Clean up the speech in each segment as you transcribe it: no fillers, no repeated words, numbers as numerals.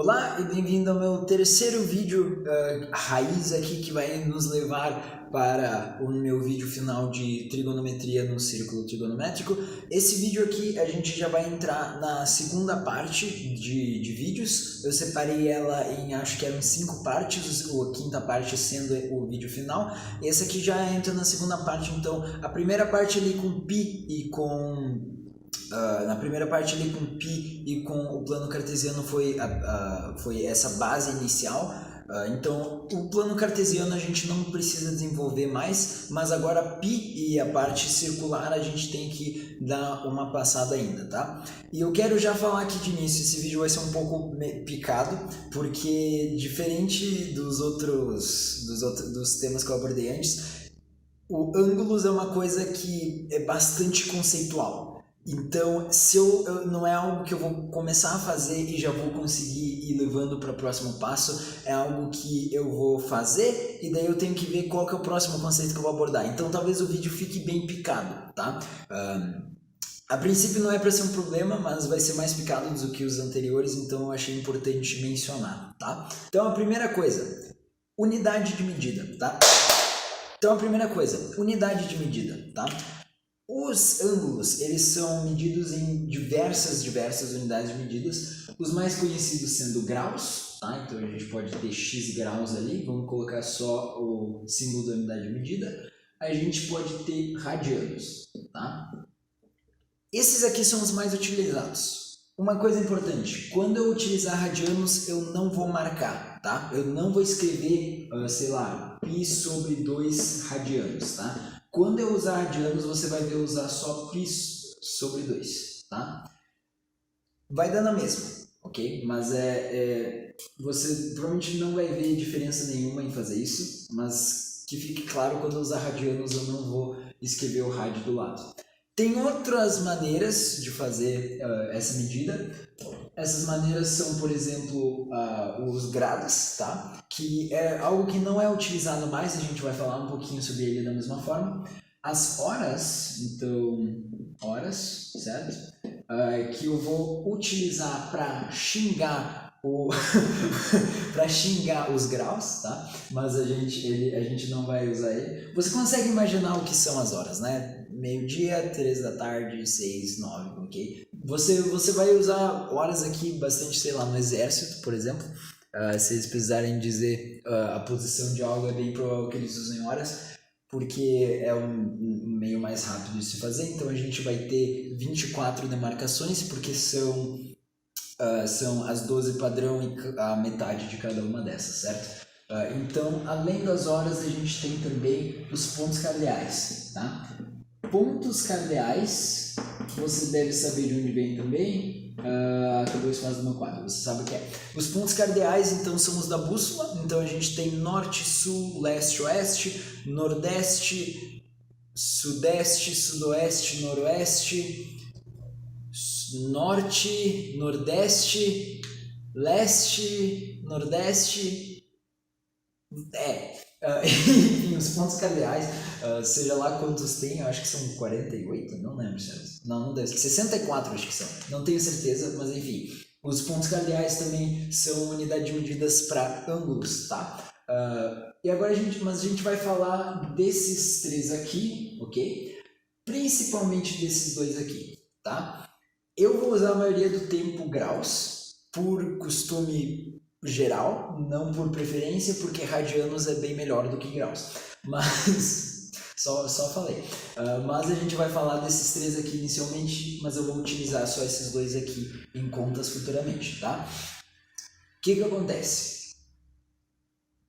Olá e bem-vindo ao meu terceiro vídeo raiz aqui que vai nos levar para o meu vídeo final de trigonometria no círculo trigonométrico. Esse vídeo aqui a gente já vai entrar na segunda parte de vídeos. Eu separei ela em, acho que eram 5 partes, a quinta parte sendo o vídeo final. Esse aqui já entra na segunda parte, então a primeira parte ali com π e com... na primeira parte ali com π e com o plano cartesiano foi essa base inicial. Então o plano cartesiano a gente não precisa desenvolver mais, mas agora π e a parte circular a gente tem que dar uma passada ainda, tá? E eu quero já falar aqui de início, esse vídeo vai ser um pouco picado, porque diferente dos temas que eu abordei antes, o ângulos é uma coisa que é bastante conceitual. Então, não é algo que eu vou começar a fazer e já vou conseguir ir levando para o próximo passo, é algo que eu vou fazer e daí eu tenho que ver qual que é o próximo conceito que eu vou abordar. Então, talvez o vídeo fique bem picado, tá? A princípio não é para ser um problema, mas vai ser mais picado do que os anteriores, então eu achei importante mencionar, tá? Então, a primeira coisa, unidade de medida, tá? Então, a primeira coisa, unidade de medida, tá? Os ângulos, eles são medidos em diversas unidades de medidas, os mais conhecidos sendo graus, tá? Então a gente pode ter x graus ali, vamos colocar só o símbolo da unidade de medida. A gente pode ter radianos, tá? Esses aqui são os mais utilizados. Uma coisa importante, quando eu utilizar radianos, eu não vou marcar, tá? Eu não vou escrever, sei lá, π sobre 2 radianos, tá? Quando eu usar radianos, você vai ver usar só π sobre 2, tá? Vai dar na mesma, ok? Mas você provavelmente não vai ver diferença nenhuma em fazer isso, mas que fique claro, quando eu usar radianos, eu não vou escrever o rádio do lado. Tem outras maneiras de fazer essa medida. Essas maneiras são, por exemplo, os grados, tá? Que é algo que não é utilizado mais, a gente vai falar um pouquinho sobre ele da mesma forma. As horas, então, horas, certo? Que eu vou utilizar para xingar para xingar os graus, tá? Mas a gente não vai usar ele. Você consegue imaginar o que são as horas, né? Meio-dia, 3 da tarde, 6, 9, ok? Você vai usar horas aqui bastante, sei lá, no exército, por exemplo. Se eles precisarem dizer a posição de algo, é bem provável que eles usem horas, porque é um meio mais rápido de se fazer. Então a gente vai ter 24 demarcações, porque são as 12 padrão e a metade de cada uma dessas, certo? Então, além das horas, a gente tem também os pontos cardeais, tá? Pontos cardeais, você deve saber de onde vem também. Acabou o espaço do meu quadro, você sabe o que é. Os pontos cardeais, então, são os da bússola. Então, a gente tem norte, sul, leste, oeste, nordeste, sudeste, sudoeste, noroeste, norte, nordeste, leste, nordeste, enfim, os pontos cardeais, seja lá quantos tem, eu acho que são 48, não lembro certo. Não deve ser, 64 acho que são, não tenho certeza, mas enfim. Os pontos cardeais também são unidade de medidas para ângulos, tá? E agora a gente vai falar desses 3 aqui, ok? Principalmente desses 2 aqui, tá? Eu vou usar a maioria do tempo graus, por costume geral, não por preferência, porque radianos é bem melhor do que graus. Mas, só falei. Mas a gente vai falar desses 3 aqui inicialmente, mas eu vou utilizar só esses 2 aqui em contas futuramente, tá? O que acontece?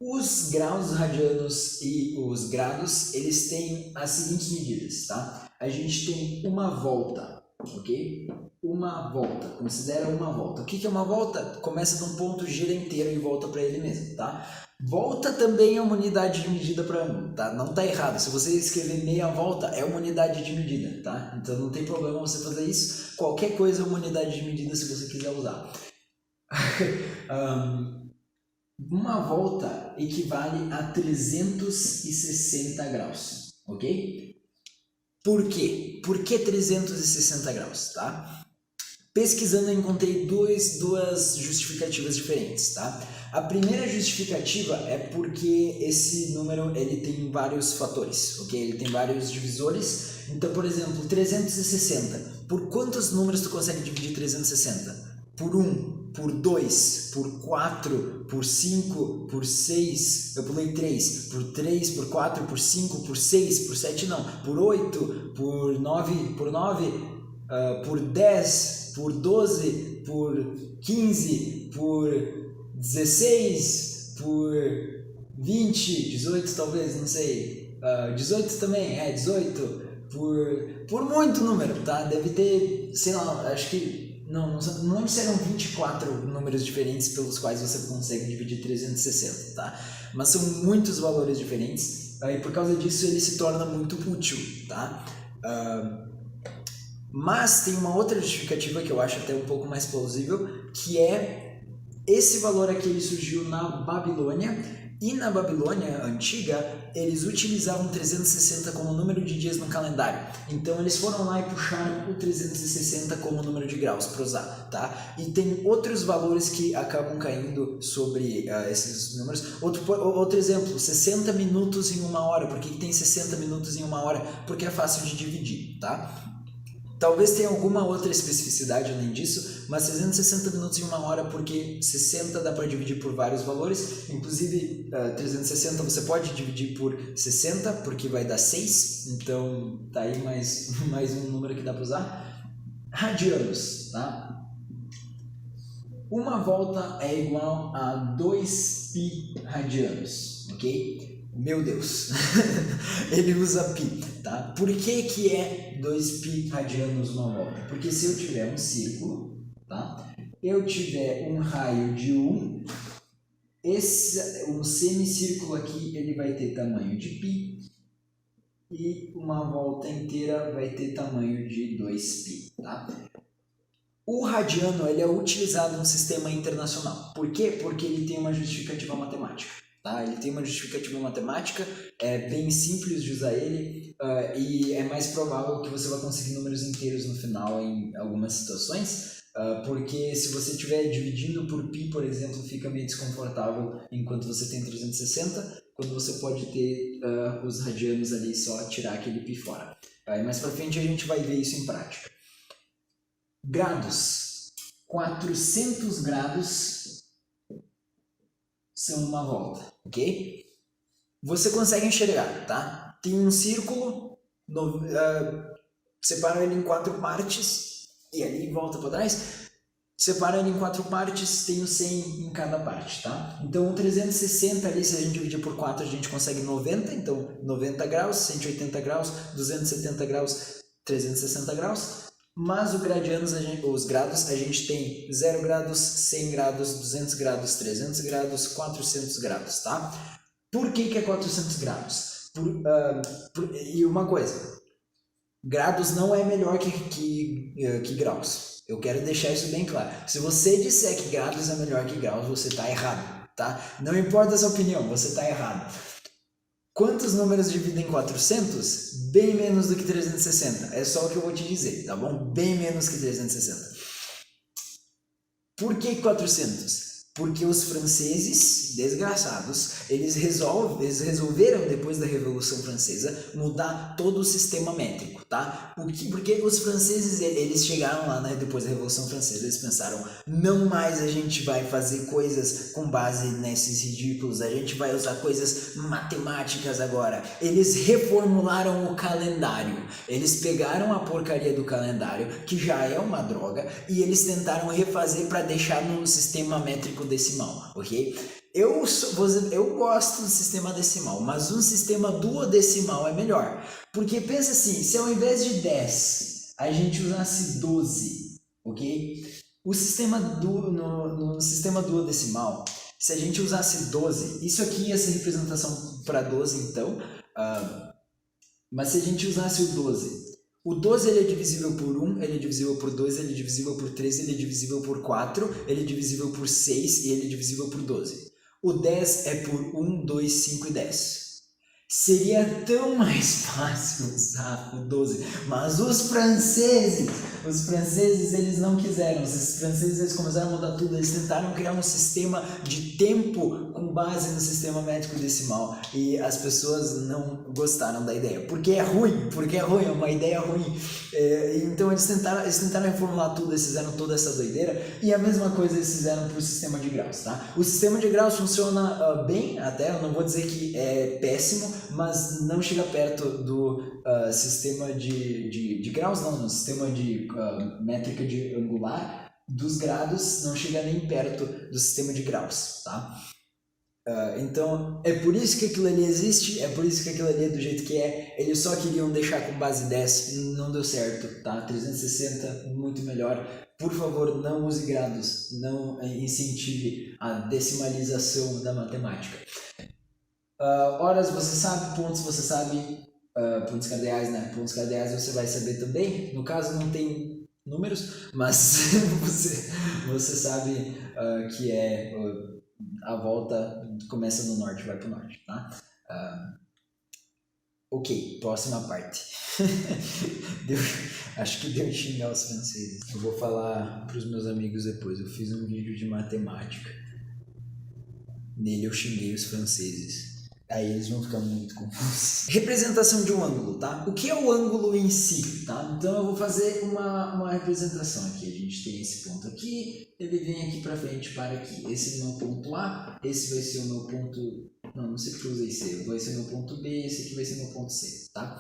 Os graus radianos e os grados, eles têm as seguintes medidas, tá? A gente tem uma volta, ok? Uma volta, considera uma volta. O que é uma volta? Começa de um ponto, gira inteiro e volta para ele mesmo, tá? Volta também é uma unidade de medida para ângulo, tá? Não tá errado. Se você escrever meia volta, é uma unidade de medida, tá? Então não tem problema você fazer isso. Qualquer coisa é uma unidade de medida se você quiser usar. Uma volta equivale a 360 graus, ok? Por quê? Por que 360 graus, tá? Pesquisando, eu encontrei duas justificativas diferentes, tá? A primeira justificativa é porque esse número ele tem vários fatores, ok? Ele tem vários divisores. Então, por exemplo, 360. Por quantos números tu consegue dividir 360? Por 1, por 2, por 4, por 5, por 6, eu pulei 3, por 3, por 4, por 5, por 6, por 7 não, por 8, por 9, por 10, por 12, por 15, por 16, por 20, 18 talvez, não sei, 18 também, 18, por muito número, tá? Deve ter, sei lá, acho que, não lembro se eram 24 números diferentes pelos quais você consegue dividir 360, tá? Mas são muitos valores diferentes, e por causa disso ele se torna muito útil, tá? Mas tem uma outra justificativa que eu acho até um pouco mais plausível, que é esse valor aqui ele surgiu na Babilônia, e na Babilônia antiga eles utilizavam 360 como número de dias no calendário. Então eles foram lá e puxaram o 360 como número de graus para usar, tá? E tem outros valores que acabam caindo sobre esses números. Outro exemplo, 60 minutos em 1 hora. Por que tem 60 minutos em 1 hora? Porque é fácil de dividir, tá? Talvez tenha alguma outra especificidade além disso, mas 360 minutos em 1 hora, porque 60 dá para dividir por vários valores, inclusive 360 você pode dividir por 60, porque vai dar 6, então tá aí mais um número que dá para usar. Radianos, tá? Uma volta é igual a 2π radianos, ok? Meu Deus, ele usa π, tá? Por que é 2π radianos uma volta? Porque se eu tiver um círculo, tá? Eu tiver um raio de 1, um semicírculo aqui ele vai ter tamanho de π, e uma volta inteira vai ter tamanho de 2π, tá? O radiano ele é utilizado no sistema internacional. Por quê? Porque ele tem uma justificativa matemática. Tá? Ele tem uma justificativa matemática, é bem simples de usar ele, e é mais provável que você vai conseguir números inteiros no final em algumas situações, porque se você estiver dividindo por π, por exemplo, fica meio desconfortável enquanto você tem 360, quando você pode ter os radianos ali, só tirar aquele π fora. Mais pra frente a gente vai ver isso em prática. Grados. 400 grados são uma volta, ok? Você consegue enxergar, tá? Tem um círculo, separa ele em 4 partes, e ali volta para trás, separa ele em 4 partes, tem o 100 em cada parte, tá? Então, 360 ali, se a gente dividir por 4, a gente consegue 90, então 90 graus, 180 graus, 270 graus, 360 graus. Mas os grados a gente tem 0 graus, 100 graus, 200 graus, 300 graus, 400 graus, tá? Por que é 400 graus? E uma coisa, graus não é melhor que graus. Eu quero deixar isso bem claro. Se você disser que graus é melhor que graus, você está errado, tá? Não importa a sua opinião, você está errado. Quantos números dividem 400? Bem menos do que 360. É só o que eu vou te dizer, tá bom? Bem menos que 360. Por que 400? Porque os franceses, desgraçados, eles resolveram, depois da Revolução Francesa, mudar todo o sistema métrico, tá? Porque os franceses, eles chegaram lá, né, depois da Revolução Francesa, eles pensaram, não mais a gente vai fazer coisas com base nesses ridículos, a gente vai usar coisas matemáticas agora. Eles reformularam o calendário, eles pegaram a porcaria do calendário, que já é uma droga, e eles tentaram refazer para deixar no sistema métrico decimal, ok? Eu gosto do sistema decimal, mas um sistema duodecimal é melhor. Porque pensa assim, se ao invés de 10 a gente usasse 12, ok? No sistema duodecimal, se a gente usasse 12, isso aqui ia ser representação para 12 então, mas se a gente usasse o 12, o 12 ele é divisível por 1, ele é divisível por 2, ele é divisível por 3, ele é divisível por 4, ele é divisível por 6 e ele é divisível por 12. O 10 é por 1, 2, 5 e 10. Seria tão mais fácil usar o 12, mas os franceses eles não quiseram. Os franceses eles começaram a mudar tudo, eles tentaram criar um sistema de tempo com base no sistema métrico decimal e as pessoas não gostaram da ideia, porque é ruim, é uma ideia ruim. Então eles tentaram reformular tudo, eles fizeram toda essa doideira e a mesma coisa eles fizeram para o sistema de graus, tá? O sistema de graus funciona bem, até eu não vou dizer que é péssimo, mas não chega perto do sistema de graus, não, no sistema de métrica de angular dos grados, não chega nem perto do sistema de graus, tá? Então, é por isso que aquilo ali existe, é por isso que aquilo ali é do jeito que é. Eles só queriam deixar com base 10, não deu certo, tá? 360, muito melhor. Por favor, não use grados, não incentive a decimalização da matemática. Horas você sabe, pontos você sabe, pontos cardeais, né? Pontos cardeais você vai saber também. No caso não tem números, mas você sabe que é a volta começa no norte, vai pro norte, tá? Ok, próxima parte. Acho que deu de xingar os franceses. Eu vou falar pros meus amigos depois. Eu fiz um vídeo de matemática. Nele eu xinguei os franceses. Aí eles vão ficar muito confusos. Representação de um ângulo, tá? O que é o ângulo em si, tá? Então eu vou fazer uma representação aqui. A gente tem esse ponto aqui, ele vem aqui pra frente, para aqui. Esse é o meu ponto A, esse vai ser o meu ponto... Não sei porque eu usei C. Vai ser o meu ponto B, esse aqui vai ser o meu ponto C, tá?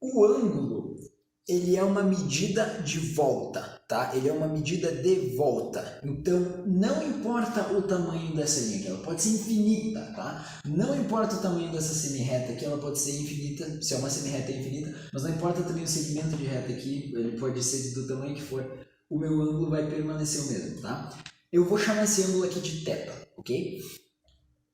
O ângulo, ele é uma medida de volta, tá? Ele é uma medida de volta. Então, não importa o tamanho dessa linha aqui, ela pode ser infinita, tá? Não importa o tamanho dessa semirreta aqui, ela pode ser infinita, se é uma semirreta é infinita, mas não importa também o segmento de reta aqui, ele pode ser do tamanho que for, o meu ângulo vai permanecer o mesmo, tá? Eu vou chamar esse ângulo aqui de θ, ok?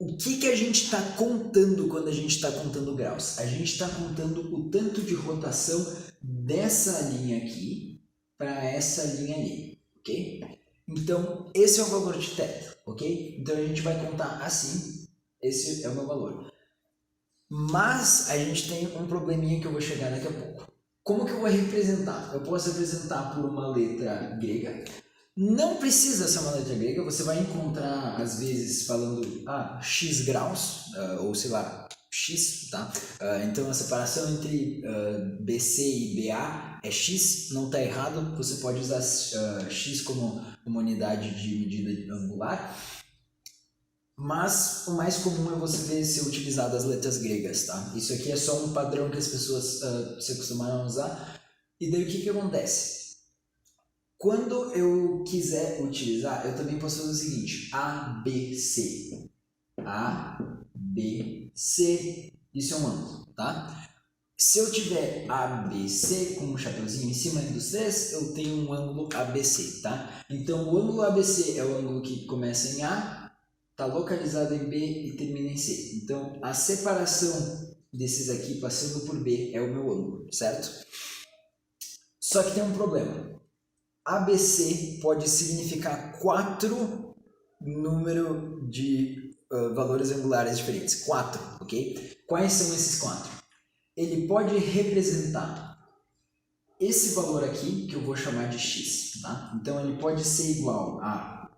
O que a gente está contando quando a gente está contando graus? A gente está contando o tanto de rotação dessa linha aqui para essa linha ali, ok? Então, esse é o valor de θ, ok? Então, a gente vai contar assim, esse é o meu valor. Mas, a gente tem um probleminha que eu vou chegar daqui a pouco. Como que eu vou representar? Eu posso representar por uma letra grega. Não precisa ser uma letra grega, você vai encontrar, às vezes, falando x graus, ou sei lá, x, tá? Então a separação entre BC e BA é x, não está errado, você pode usar x como uma unidade de medida angular, mas o mais comum é você ver ser utilizado as letras gregas, tá? Isso aqui é só um padrão que as pessoas se acostumaram a usar, e daí o que acontece? Quando eu quiser utilizar, eu também posso fazer o seguinte, ABC. ABC, isso é um ângulo, tá? Se eu tiver ABC com um chapeuzinho em cima dos três, eu tenho um ângulo ABC, tá? Então, o ângulo ABC é o ângulo que começa em A, está localizado em B e termina em C. Então, a separação desses aqui passando por B é o meu ângulo, certo? Só que tem um problema. ABC pode significar 4 números de valores angulares diferentes. 4, ok? Quais são esses 4? Ele pode representar esse valor aqui, que eu vou chamar de x, tá? Então, ele pode ser igual a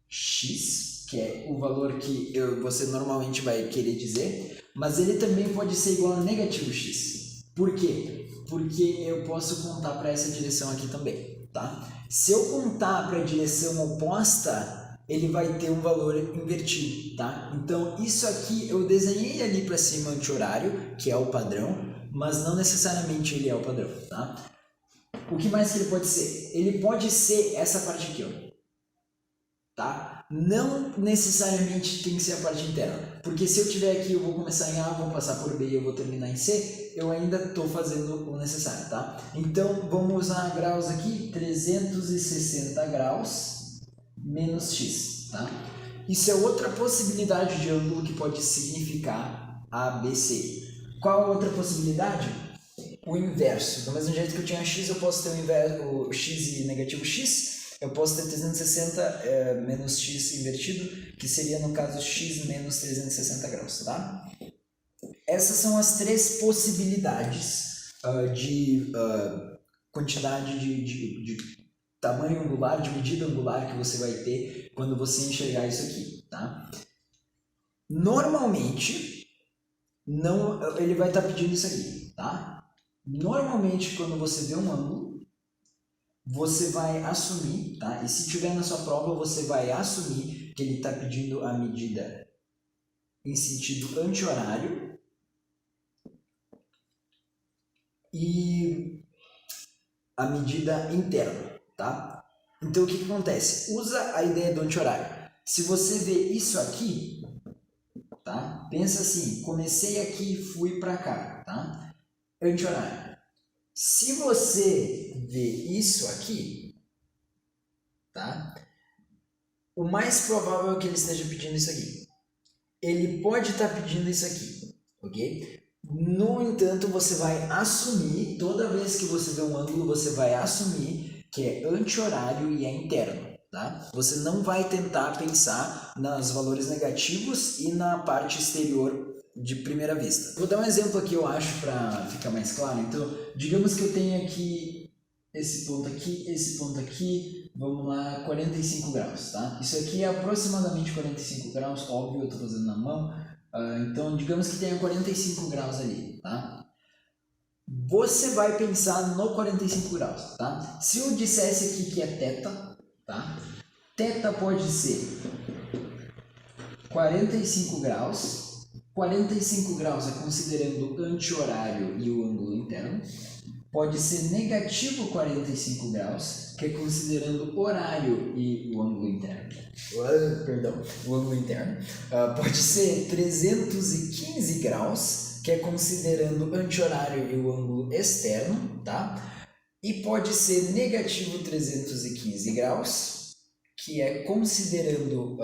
x, que é o valor que você normalmente vai querer dizer, mas ele também pode ser igual a negativo x. Por quê? Porque eu posso contar para essa direção aqui também, tá? Se eu contar para a direção oposta, ele vai ter um valor invertido, tá? Então, isso aqui eu desenhei ali para cima anti-horário, que é o padrão, mas não necessariamente ele é o padrão, tá? O que mais que ele pode ser? Ele pode ser essa parte aqui, ó, tá? Não necessariamente tem que ser a parte interna, porque se eu tiver aqui, eu vou começar em A, vou passar por B e eu vou terminar em C, eu ainda estou fazendo o necessário, tá? Então, vamos usar graus aqui, 360 graus menos x, tá? Isso é outra possibilidade de ângulo que pode significar ABC. Qual a outra possibilidade? O inverso. Do mesmo jeito que eu tinha x, eu posso ter o x e negativo x. eu posso ter 360 menos x invertido, que seria no caso x menos 360 graus, tá? Essas são as três possibilidades de quantidade de tamanho angular, de medida angular que você vai ter quando você enxergar isso aqui, tá? Normalmente, não, ele vai estar pedindo isso aqui, tá? Normalmente, quando você vê um ângulo, você vai assumir, tá? E se tiver na sua prova, você vai assumir que ele está pedindo a medida em sentido anti-horário e a medida interna, tá? Então, o que acontece? Usa a ideia do anti-horário. Se você vê isso aqui, tá? Pensa assim, comecei aqui e fui para cá, tá? Anti-horário. Se você vê isso aqui, tá? O mais provável é que ele esteja pedindo isso aqui. Ele pode estar pedindo isso aqui, ok? No entanto, você vai assumir, toda vez que você vê um ângulo, você vai assumir que é anti-horário e é interno, tá? Você não vai tentar pensar nos valores negativos e na parte exterior de primeira vista. Vou dar um exemplo aqui, eu acho, para ficar mais claro. Então, digamos que eu tenho aqui esse ponto aqui, vamos lá, 45 graus, tá? Isso aqui é aproximadamente 45 graus, óbvio, eu estou fazendo na mão. Então, digamos que tenha 45 graus ali, tá? Você vai pensar no 45 graus, tá? Se eu dissesse aqui que é θ, tá? Θ pode ser 45 graus. 45 graus é considerando anti-horário e o ângulo interno. Pode ser negativo 45 graus, que é considerando horário e o ângulo interno. Perdão, o ângulo interno. Pode ser 315 graus, que é considerando anti-horário e o ângulo externo, tá? E pode ser negativo 315 graus, que é considerando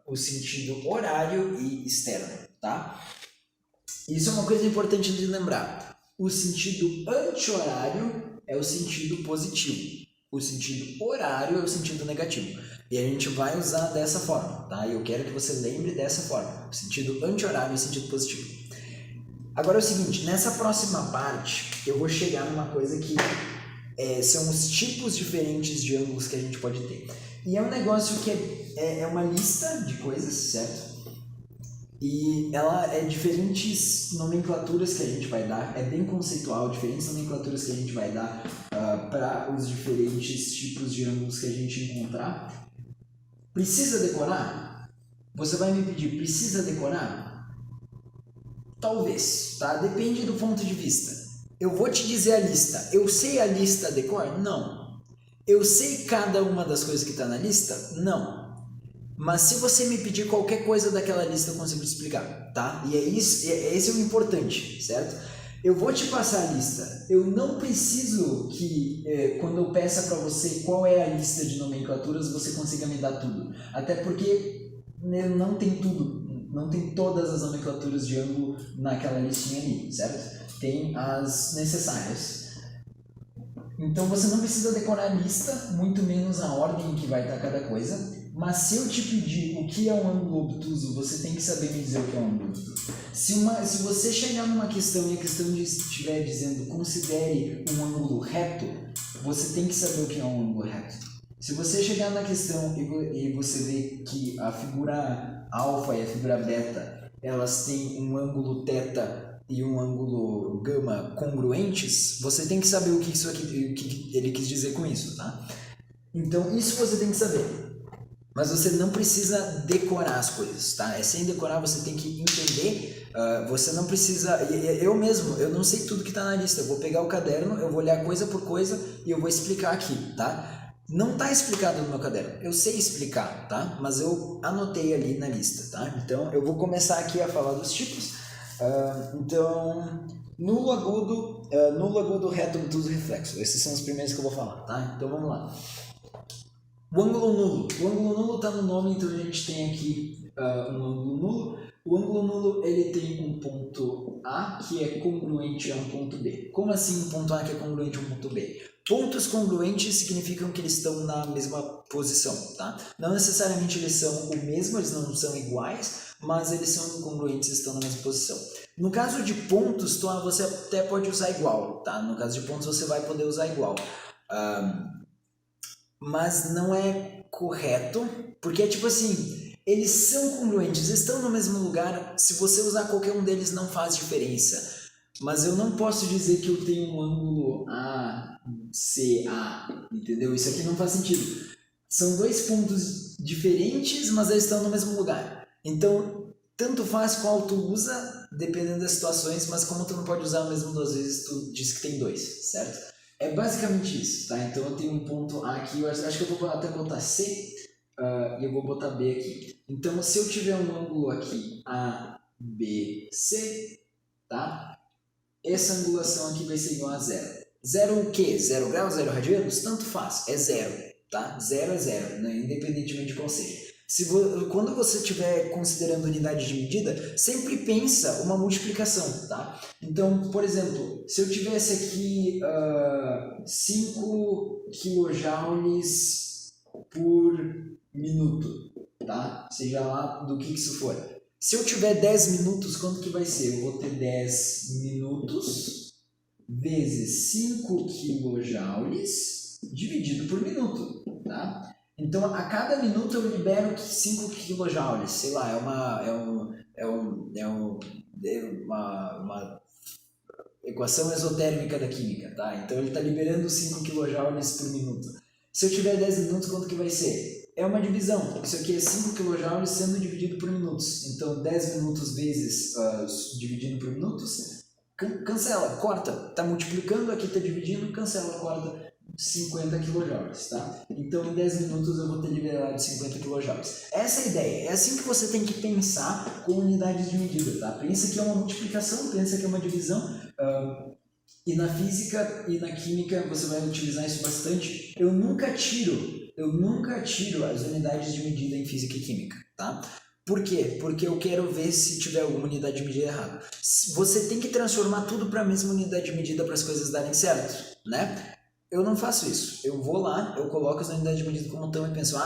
o sentido horário e externo, tá? Isso é uma coisa importante de lembrar. O sentido anti-horário é o sentido positivo. O sentido horário é o sentido negativo. E a gente vai usar dessa forma, tá? E eu quero que você lembre dessa forma. O sentido anti-horário é o sentido positivo. Agora é o seguinte, nessa próxima parte, eu vou chegar numa coisa que são os tipos diferentes de ângulos que a gente pode ter. E é um negócio que é uma lista de coisas, certo? E ela é diferentes nomenclaturas que a gente vai dar, é bem conceitual, diferentes nomenclaturas que a gente vai dar para os diferentes tipos de ângulos que a gente encontrar. Precisa decorar? Você vai me pedir, precisa decorar? Talvez, tá? Depende do ponto de vista. Eu vou te dizer a lista. Eu sei a lista de cor? Não. Eu sei cada uma das coisas que está na lista? Não. Mas se você me pedir qualquer coisa daquela lista, eu consigo te explicar, tá? E esse é o importante, certo? Eu vou te passar a lista. Eu não preciso que, quando eu peça para você qual é a lista de nomenclaturas, você consiga me dar tudo. Até porque não tem tudo, não tem todas as nomenclaturas de ângulo naquela listinha ali, certo? Tem as necessárias. Então você não precisa decorar a lista, muito menos a ordem em que vai estar cada coisa. Mas se eu te pedir o que é um ângulo obtuso, você tem que saber me dizer o que é um ângulo obtuso. Se você chegar numa questão e a questão estiver dizendo considere um ângulo reto, você tem que saber o que é um ângulo reto. Se você chegar na questão e você ver que a figura alfa e a figura beta, elas têm um ângulo θ e um ângulo gama congruentes, você tem que saber o que ele quis dizer com isso, tá? Então isso você tem que saber. Mas você não precisa decorar as coisas, tá? Sem decorar, você tem que entender. Você não precisa... Eu mesmo, eu não sei tudo que está na lista. Eu vou pegar o caderno, eu vou olhar coisa por coisa e eu vou explicar aqui, tá? Não está explicado no meu caderno. Eu sei explicar, tá? Mas eu anotei ali na lista, tá? Então, eu vou começar aqui a falar dos tipos. Então, nulo agudo, reto, obtuso, reflexo. Esses são os primeiros que eu vou falar, tá? Então, vamos lá. O ângulo nulo. O ângulo nulo está no nome, então a gente tem aqui um ângulo nulo. O ângulo nulo ele tem um ponto A que é congruente a um ponto B. Como assim um ponto A que é congruente a um ponto B? Pontos congruentes significam que eles estão na mesma posição, tá? Não necessariamente eles são o mesmo, eles não são iguais, mas eles são congruentes e estão na mesma posição. No caso de pontos, você até pode usar igual, tá? No caso de pontos, você vai poder usar igual. Mas não é correto, porque é tipo assim, eles são congruentes, estão no mesmo lugar, se você usar qualquer um deles não faz diferença. Mas eu não posso dizer que eu tenho um ângulo ACA, entendeu? Isso aqui não faz sentido. São dois pontos diferentes, mas eles estão no mesmo lugar. Então, tanto faz qual tu usa, dependendo das situações, mas como tu não pode usar o mesmo duas vezes, tu diz que tem dois, certo? É basicamente isso, tá? Então eu tenho um ponto A aqui, eu acho que eu vou até botar C e eu vou botar B aqui. Então, se eu tiver um ângulo aqui ABC, tá? Essa angulação aqui vai ser igual a zero. Zero o quê? 0 graus, 0 radianos? Tanto faz, é zero, tá? Zero é zero, né? Independentemente de qual seja. Quando você estiver considerando unidade de medida, sempre pensa uma multiplicação, tá? Então, por exemplo, se eu tivesse aqui 5 kJ por minuto, tá? Seja lá do que isso for. Se eu tiver 10 minutos, quanto que vai ser? Eu vou ter 10 minutos vezes 5 kJ dividido por minuto, tá? Então, a cada minuto eu libero 5 kJ, sei lá, é uma equação esotérmica da química, tá? Então, ele está liberando 5 kJ por minuto. Se eu tiver 10 minutos, quanto que vai ser? É uma divisão. Isso aqui é 5 kJ sendo dividido por minutos. Então, 10 minutos vezes dividido por minutos, cancela, corta. Está multiplicando, aqui está dividindo, cancela, corta 50 kJ, tá? Então, em 10 minutos eu vou ter liberado 50 kJ. Essa é a ideia. É assim que você tem que pensar com unidades de medida, tá? Pensa que é uma multiplicação, pensa que é uma divisão. E na física e na química você vai utilizar isso bastante. Eu nunca tiro as unidades de medida em física e química, tá? Por quê? Porque eu quero ver se tiver alguma unidade de medida errada. Você tem que transformar tudo para a mesma unidade de medida para as coisas darem certo, né? Eu não faço isso. Eu vou lá, eu coloco as unidades de medida como estão e penso,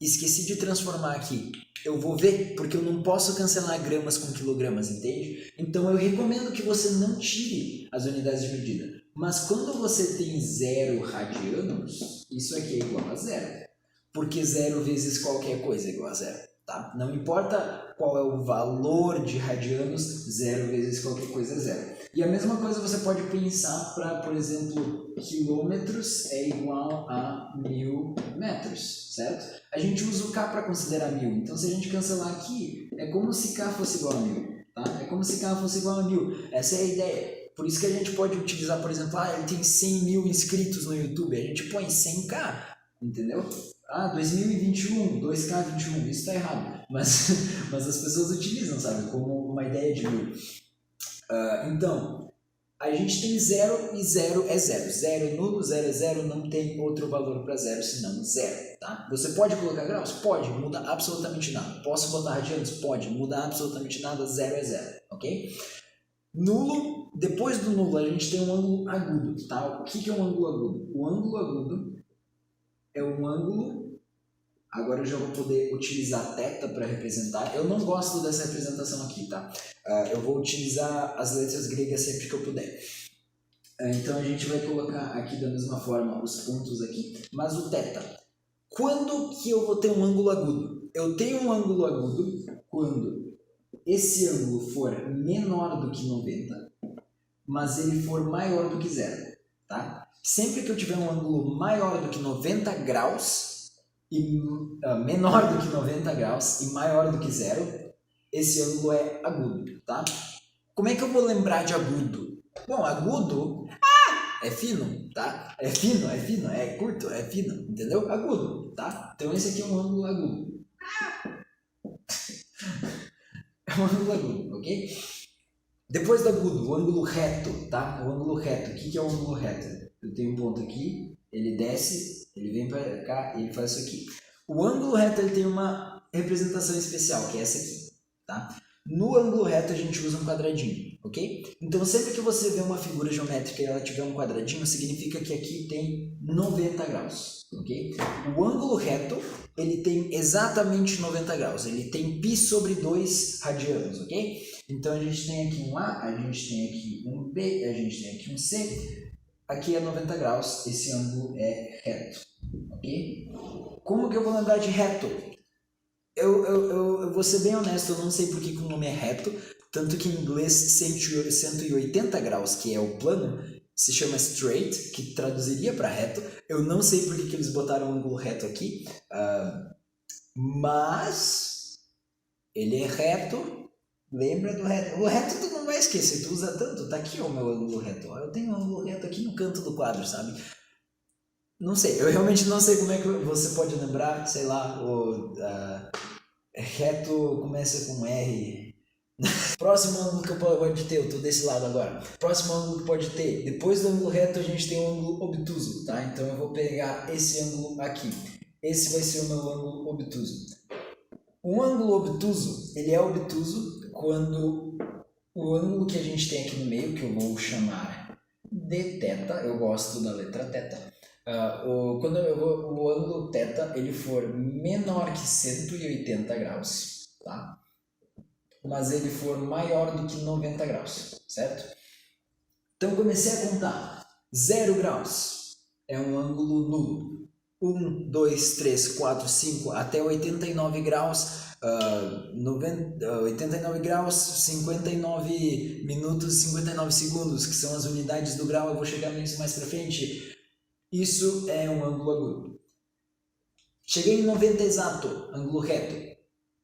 esqueci de transformar aqui. Eu vou ver, porque eu não posso cancelar gramas com quilogramas, entende? Então eu recomendo que você não tire as unidades de medida. Mas quando você tem 0 radianos, isso aqui é igual a zero. Porque 0 vezes qualquer coisa é igual a zero, tá? Não importa qual é o valor de radianos, 0 vezes qualquer coisa é zero. E a mesma coisa você pode pensar para, por exemplo, quilômetros é igual a 1000 metros, certo? A gente usa o K para considerar 1000, então se a gente cancelar aqui, é como se K fosse igual a 1000, tá? É como se K fosse igual a 1000, essa é a ideia. Por isso que a gente pode utilizar, por exemplo, ele tem 100 mil inscritos no YouTube, a gente põe 100K, entendeu? 2021, 2K21, isso tá errado, mas as pessoas utilizam, sabe, como uma ideia de 1000. Então, a gente tem 0 e 0 é 0. 0 é nulo, 0 é 0, não tem outro valor para 0 senão 0, tá? Você pode colocar graus? Pode, muda absolutamente nada. Posso botar radianos? Pode, muda absolutamente nada, 0 é 0, ok? Nulo, depois do nulo a gente tem um ângulo agudo, tá? O que é um ângulo agudo? O ângulo agudo é um ângulo... Agora eu já vou poder utilizar θ para representar. Eu não gosto dessa representação aqui, tá? Eu vou utilizar as letras gregas sempre que eu puder. Então a gente vai colocar aqui da mesma forma os pontos aqui, mas o θ. Quando que eu vou ter um ângulo agudo? Eu tenho um ângulo agudo quando esse ângulo for menor do que 90, mas ele for maior do que 0, tá? Sempre que eu tiver um ângulo maior do que 90 graus, e menor do que 90 graus e maior do que 0, esse ângulo é agudo, tá? Como é que eu vou lembrar de agudo? Bom, agudo é fino, tá? É fino, é curto, é fino, entendeu? Agudo, tá? Então esse aqui é um ângulo agudo. É um ângulo agudo, ok? Depois do agudo, o ângulo reto, tá? O ângulo reto, o que é o ângulo reto? Eu tenho um ponto aqui, ele desce, ele vem para cá e ele faz isso aqui. O ângulo reto ele tem uma representação especial, que é essa aqui, tá? No ângulo reto a gente usa um quadradinho. ok? Então sempre que você vê uma figura geométrica e ela tiver um quadradinho, significa que aqui tem 90 graus, ok? O ângulo reto, ele tem exatamente 90 graus, ele tem π sobre 2 radianos, ok? Então a gente tem aqui um A, a gente tem aqui um B, a gente tem aqui um C, aqui é 90 graus, esse ângulo é reto, ok? Como que eu vou lembrar de reto? Eu vou ser bem honesto, eu não sei por que o nome é reto, tanto que em inglês 180 graus, que é o plano, se chama straight, que traduziria para reto. Eu não sei por que eles botaram o ângulo reto aqui, mas ele é reto. Lembra do reto? O reto tu não vai esquecer, tu usa tanto. Tá aqui o meu ângulo reto. Eu tenho um ângulo reto aqui no canto do quadro, sabe? Não sei, eu realmente não sei como é que você pode lembrar, sei lá, o reto começa com R. Próximo ângulo que pode ter, eu tô desse lado agora. Próximo ângulo que pode ter, depois do ângulo reto a gente tem o ângulo obtuso, tá? Então eu vou pegar esse ângulo aqui. Esse vai ser o meu ângulo obtuso. Um ângulo obtuso, ele é obtuso quando o ângulo que a gente tem aqui no meio, que eu vou chamar de θ, eu gosto da letra θ, quando o ângulo θ ele for menor que 180 graus, tá? Mas ele for maior do que 90 graus, certo? Então comecei a contar. 0 graus é um ângulo nulo. 1, 2, 3, 4, 5 até 89 graus, 89 graus, 59 minutos e 59 segundos, que são as unidades do grau, eu vou chegar nisso mais pra frente. Isso é um ângulo agudo. Cheguei em 90 exato, ângulo reto.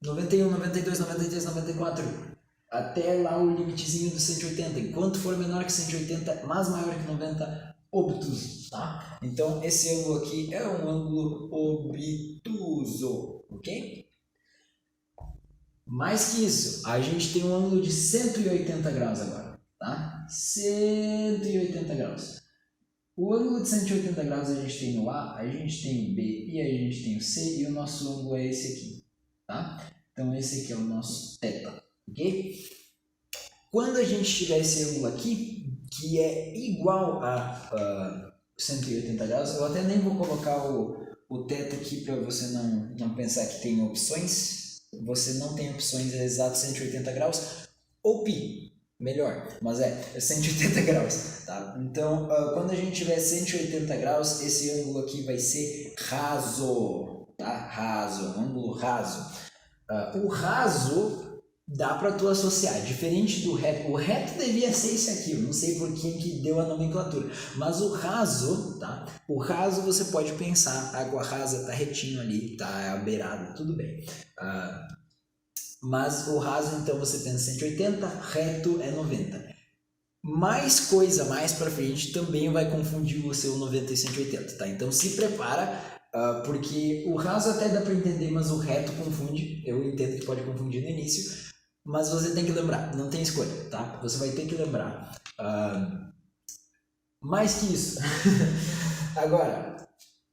91, 92, 93, 94, até lá o limitezinho do 180. Enquanto for menor que 180, mas maior que 90, obtuso, tá? Então esse ângulo aqui é um ângulo obtuso, ok? Mais que isso, a gente tem um ângulo de 180 graus agora, tá? 180 graus. O ângulo de 180 graus a gente tem no A, a gente tem o B e a gente tem o C, e o nosso ângulo é esse aqui, tá? Então esse aqui é o nosso θ, ok? Quando a gente tiver esse ângulo aqui, que é igual a 180 graus, eu até nem vou colocar o θ aqui para você não pensar que tem opções. Você não tem opções, é exato 180 graus, ou π, melhor, mas é 180 graus, tá? Então, quando a gente tiver 180 graus, esse ângulo aqui vai ser raso, tá? Raso, ângulo raso. O raso dá para tu associar, diferente do reto. O reto devia ser esse aqui, eu não sei por quem que deu a nomenclatura, mas o raso, tá? O raso você pode pensar, a água rasa tá retinho ali, tá beirado, tudo bem. Mas o raso, então você pensa 180, reto é 90. Mais coisa mais para frente também vai confundir o seu 90 e 180, tá? Então se prepara, porque o raso até dá para entender, mas o reto confunde. Eu entendo que pode confundir no início, mas você tem que lembrar, não tem escolha, tá? Você vai ter que lembrar. Mais que isso. Agora,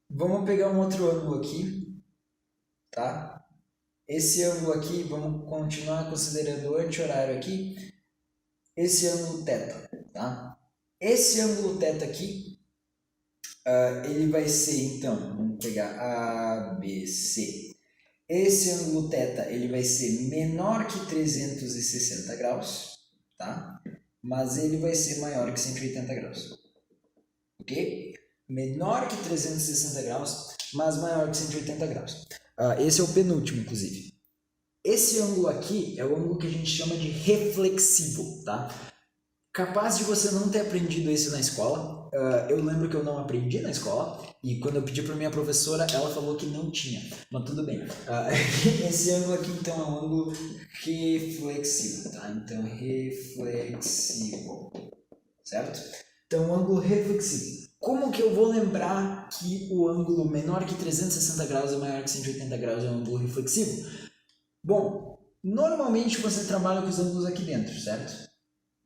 vamos pegar um outro ângulo aqui, tá? Esse ângulo aqui, vamos continuar considerando o anti-horário aqui. Esse ângulo θ, tá? Esse ângulo θ aqui, ele vai ser, então, vamos pegar ABC. Esse ângulo θ, ele vai ser menor que 360 graus, tá? Mas ele vai ser maior que 180 graus, ok? Menor que 360 graus, mas maior que 180 graus. Esse é o penúltimo, inclusive. Esse ângulo aqui é o ângulo que a gente chama de reflexivo, tá? Capaz de você não ter aprendido isso na escola. Eu lembro que eu não aprendi na escola, e quando eu pedi para minha professora, ela falou que não tinha, mas tudo bem. Esse ângulo aqui, então, é um ângulo reflexivo, tá? Então, reflexivo, certo? Então, ângulo reflexivo. Como que eu vou lembrar que o ângulo menor que 360 graus e maior que 180 graus é um ângulo reflexivo? Bom, normalmente você trabalha com os ângulos aqui dentro, certo?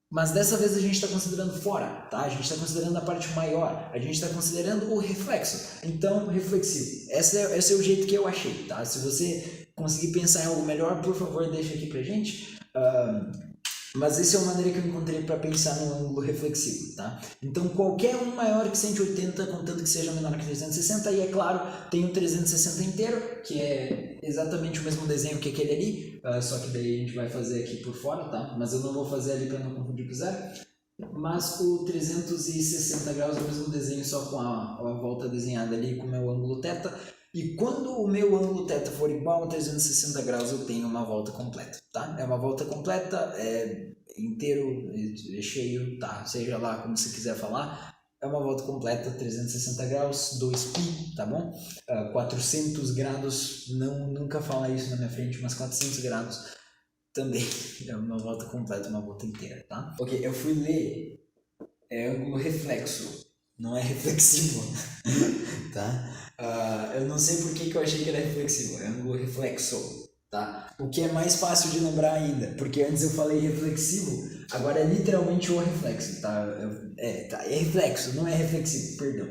Mas dessa vez a gente está considerando fora, tá? A gente está considerando a parte maior, a gente está considerando o reflexo. Então, reflexivo. Esse é o jeito que eu achei, tá? Se você conseguir pensar em algo melhor, por favor, deixa aqui pra gente. Mas essa é uma maneira que eu encontrei para pensar no ângulo reflexivo, tá? Então qualquer um maior que 180, contanto que seja menor que 360, e é claro, tem o 360 inteiro, que é exatamente o mesmo desenho que aquele ali, só que daí a gente vai fazer aqui por fora, tá? Mas eu não vou fazer ali para não confundir com o zero. Mas o 360 graus é o mesmo desenho, só com a volta desenhada ali com o meu ângulo θ. E quando o meu ângulo θ for igual a 360 graus, eu tenho uma volta completa, tá? É uma volta completa, é inteiro, é cheio, tá? Seja lá como você quiser falar. É uma volta completa, 360 graus, 2π, tá bom? 400 graus, nunca fala isso na minha frente, mas 400 graus também é uma volta completa, uma volta inteira, tá? Ok, eu fui ler, é ângulo reflexo, não é reflexivo, tá? Eu não sei por que eu achei que era reflexivo, é ângulo reflexo, tá? O que é mais fácil de lembrar ainda, porque antes eu falei reflexivo, agora é literalmente o reflexo, tá? É reflexo, não é reflexivo, perdão.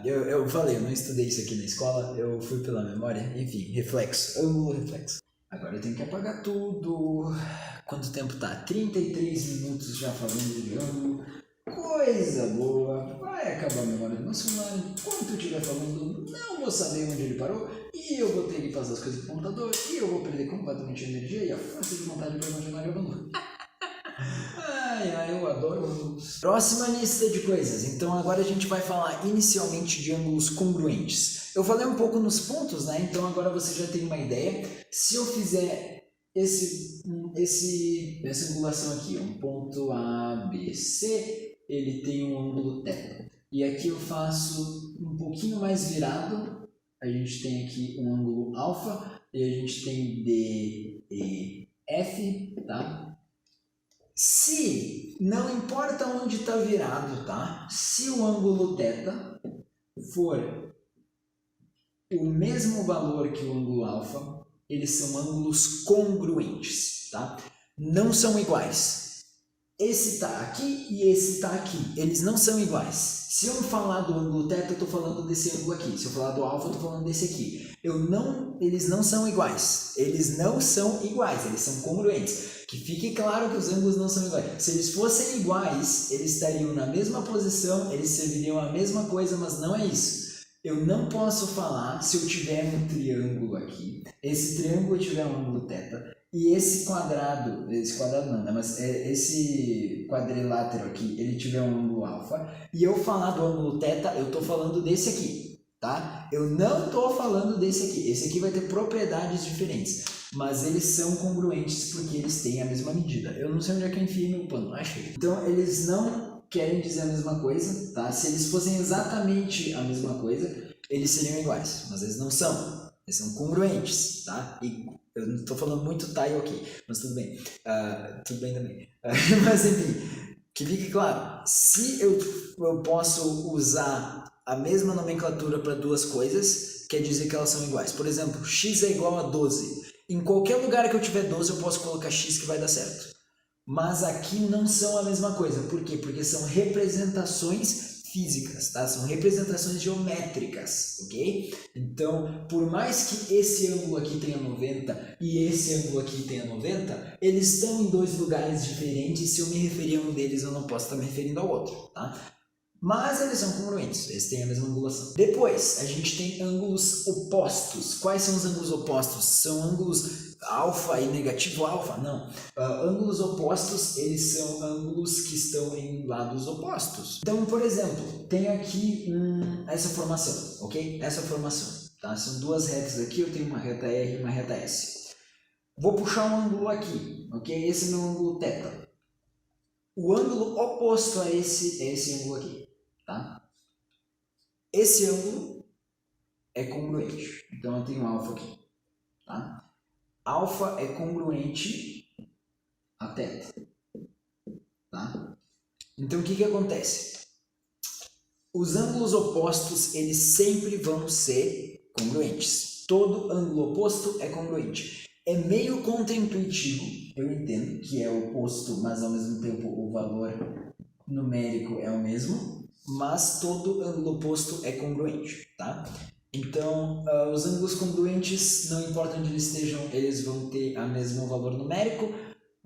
Eu falei, eu não estudei isso aqui na escola, eu fui pela memória, enfim, reflexo, ângulo reflexo. Agora eu tenho que apagar tudo. Quanto tempo tá? 33 minutos já falando de ângulo. Coisa boa. Vai acabar a memória do meu celular. Enquanto eu estiver falando, não vou saber onde ele parou. E eu vou ter que fazer as coisas pro computador. E eu vou perder completamente a energia e a força de vontade para continuar gravando. Eu adoro ângulos. Próxima lista de coisas. Então agora a gente vai falar inicialmente de ângulos congruentes. Eu falei um pouco nos pontos, né? Então agora você já tem uma ideia. Se eu fizer essa angulação aqui, um ponto A, B, C, ele tem um ângulo θ. E aqui eu faço um pouquinho mais virado. A gente tem aqui um ângulo alfa e a gente tem D, E, F, tá? Se, não importa onde está virado, tá? Se o ângulo θ for o mesmo valor que o ângulo alfa, eles são ângulos congruentes, tá? Não são iguais. Esse está aqui e esse está aqui. Eles não são iguais. Se eu falar do ângulo θ, eu estou falando desse ângulo aqui. Se eu falar do alfa, eu estou falando desse aqui. Eles não são iguais. Eles não são iguais. Eles são congruentes. Que fique claro que os ângulos não são iguais. Se eles fossem iguais, eles estariam na mesma posição, eles serviriam a mesma coisa, mas não é isso. Eu não posso falar se eu tiver um triângulo aqui, esse triângulo tiver um ângulo θ, e esse quadrado não, né, mas esse quadrilátero aqui, ele tiver um ângulo alfa, e eu falar do ângulo θ, eu estou falando desse aqui, tá? Eu não estou falando desse aqui. Esse aqui vai ter propriedades diferentes, mas eles são congruentes porque eles têm a mesma medida. Eu não sei onde é que eu enfiei meu pano, achei. Então, eles não querem dizer a mesma coisa, tá? Se eles fossem exatamente a mesma coisa, eles seriam iguais, mas eles não são. Eles são congruentes, tá? E eu não estou falando muito tá e ok, mas tudo bem. Tudo bem também. Mas enfim, que fique claro, se eu posso usar a mesma nomenclatura para duas coisas, quer dizer que elas são iguais. Por exemplo, x é igual a 12. Em qualquer lugar que eu tiver 12, eu posso colocar x que vai dar certo. Mas aqui não são a mesma coisa. Por quê? Porque são representações físicas, tá? São representações geométricas, ok? Então, por mais que esse ângulo aqui tenha 90 e esse ângulo aqui tenha 90, eles estão em dois lugares diferentes. Se eu me referir a um deles, eu não posso estar me referindo ao outro, tá? Mas eles são congruentes, eles têm a mesma angulação. Depois, a gente tem ângulos opostos. Quais são os ângulos opostos? São ângulos alfa e negativo alfa? Não. Ângulos opostos, eles são ângulos que estão em lados opostos. Então, por exemplo, tenho aqui essa formação, ok? Essa formação, tá? São duas retas aqui, eu tenho uma reta R e uma reta S. Vou puxar um ângulo aqui, ok? Esse é meu ângulo θ. O ângulo oposto a esse é esse ângulo aqui, tá? Esse ângulo é congruente. Então eu tenho alfa aqui, tá? Alfa é congruente a θ, tá? Então o que acontece? Os ângulos opostos, eles sempre vão ser congruentes. Todo ângulo oposto é congruente. É meio contraintuitivo, eu entendo que é oposto, mas ao mesmo tempo o valor numérico é o mesmo, mas todo ângulo oposto é congruente, tá? Então, os ângulos congruentes, não importa onde eles estejam, eles vão ter o mesmo valor numérico,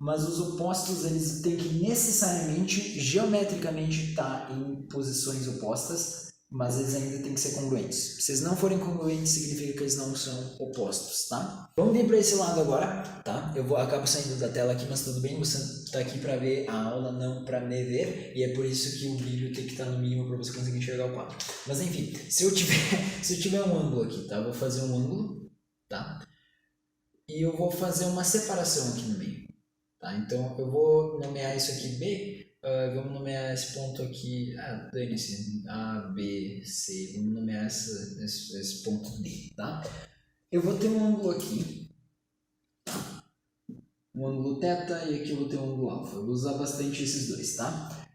mas os opostos eles têm que necessariamente, geometricamente, estar em posições opostas, mas eles ainda têm que ser congruentes. Se eles não forem congruentes, significa que eles não são opostos, tá? Vamos vir para esse lado agora, tá? Eu acabo saindo da tela aqui, mas tudo bem, você está aqui para ver a aula, não para me ver, e é por isso que o brilho tem que estar no mínimo para você conseguir enxergar o quadro. Mas enfim, se eu tiver um ângulo aqui, tá? Eu vou fazer um ângulo, tá? E eu vou fazer uma separação aqui no meio, tá? Então eu vou nomear isso aqui B. Vamos nomear esse ponto aqui, dane-se, A, B, C, vamos nomear esse ponto D, tá? Eu vou ter um ângulo aqui, tá? Um ângulo θ e aqui eu vou ter um ângulo alfa. Eu vou usar bastante esses dois, tá?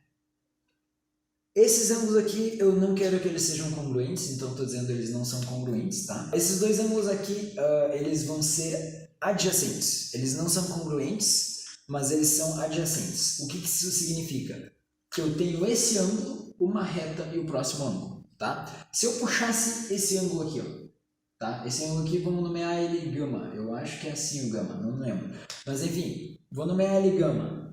Esses ângulos aqui eu não quero que eles sejam congruentes, então estou dizendo que eles não são congruentes, tá? Esses dois ângulos aqui, eles vão ser adjacentes, eles não são congruentes, mas eles são adjacentes. O que isso significa? Que eu tenho esse ângulo, uma reta e o próximo ângulo, tá? Se eu puxasse esse ângulo aqui, ó, tá? Esse ângulo aqui, vamos nomear ele gama. Eu acho que é assim o gama, não lembro. Mas enfim, vou nomear ele gama.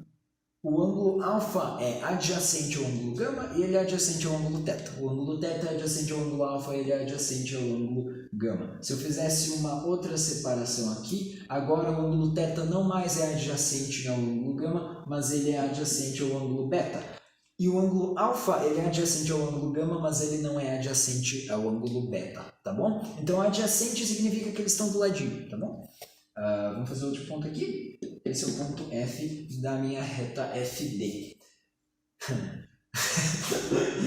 O ângulo alfa é adjacente ao ângulo gama e ele é adjacente ao ângulo θ. O ângulo θ é adjacente ao ângulo alfa e ele é adjacente ao ângulo gama. Se eu fizesse uma outra separação aqui, agora o ângulo θ não mais é adjacente ao ângulo gama, mas ele é adjacente ao ângulo beta. E o ângulo alfa ele é adjacente ao ângulo gama, mas ele não é adjacente ao ângulo beta, tá bom? Então adjacente significa que eles estão do ladinho, tá bom? Vamos fazer outro ponto aqui. Esse é o ponto F da minha reta FD.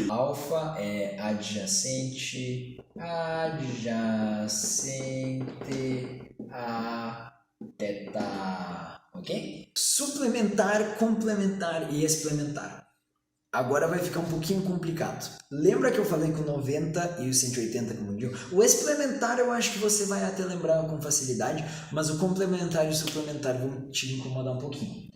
Alfa é adjacente a θ, ok? Suplementar, complementar e explementar. Agora vai ficar um pouquinho complicado. Lembra que eu falei que o 90 e o 180 confundiam? O explementar eu acho que você vai até lembrar com facilidade, mas o complementar e o suplementar vão te incomodar um pouquinho.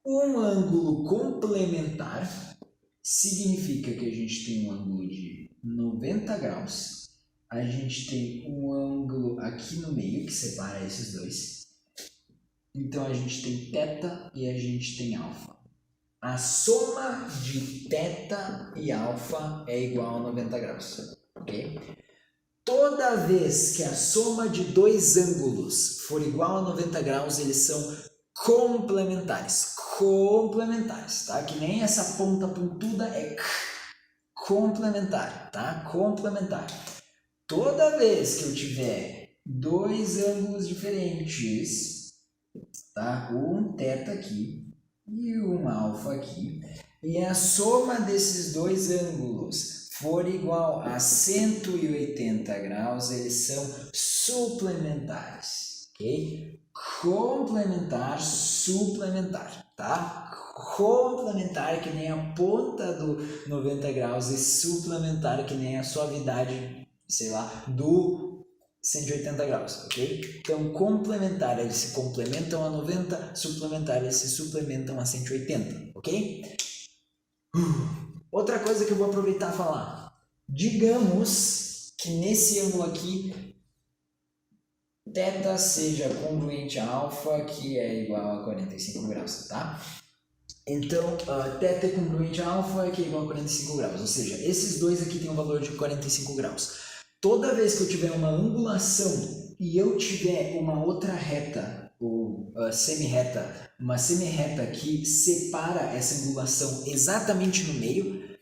Um ângulo complementar significa que a gente tem um ângulo de 90 graus, a gente tem um ângulo aqui no meio que separa esses dois, então a gente tem θ e a gente tem alfa. A soma de θ e alfa é igual a 90 graus, ok? Toda vez que a soma de dois ângulos for igual a 90 graus, eles são complementares. Complementares, tá? Que nem essa ponta pontuda é complementar, tá? Complementar. Toda vez que eu tiver dois ângulos diferentes, tá? Um θ aqui e um alfa aqui, e a soma desses dois ângulos for igual a 180 graus, eles são suplementares, ok? Complementar, suplementar, tá? Complementar que nem a ponta do 90 graus e suplementar que nem a suavidade, sei lá, do 180 graus, ok? Então, complementar, eles se complementam a 90, suplementar, eles se suplementam a 180, ok? Outra coisa que eu vou aproveitar e falar. Digamos que nesse ângulo aqui, θ seja congruente a alfa, que é igual a 45 graus, tá? Então, θ é congruente a alfa, que é igual a 45 graus, ou seja, esses dois aqui têm um valor de 45 graus. Toda vez que eu tiver uma angulação e eu tiver uma outra reta, ou semi-reta, uma semi-reta que separa essa angulação exatamente no meio,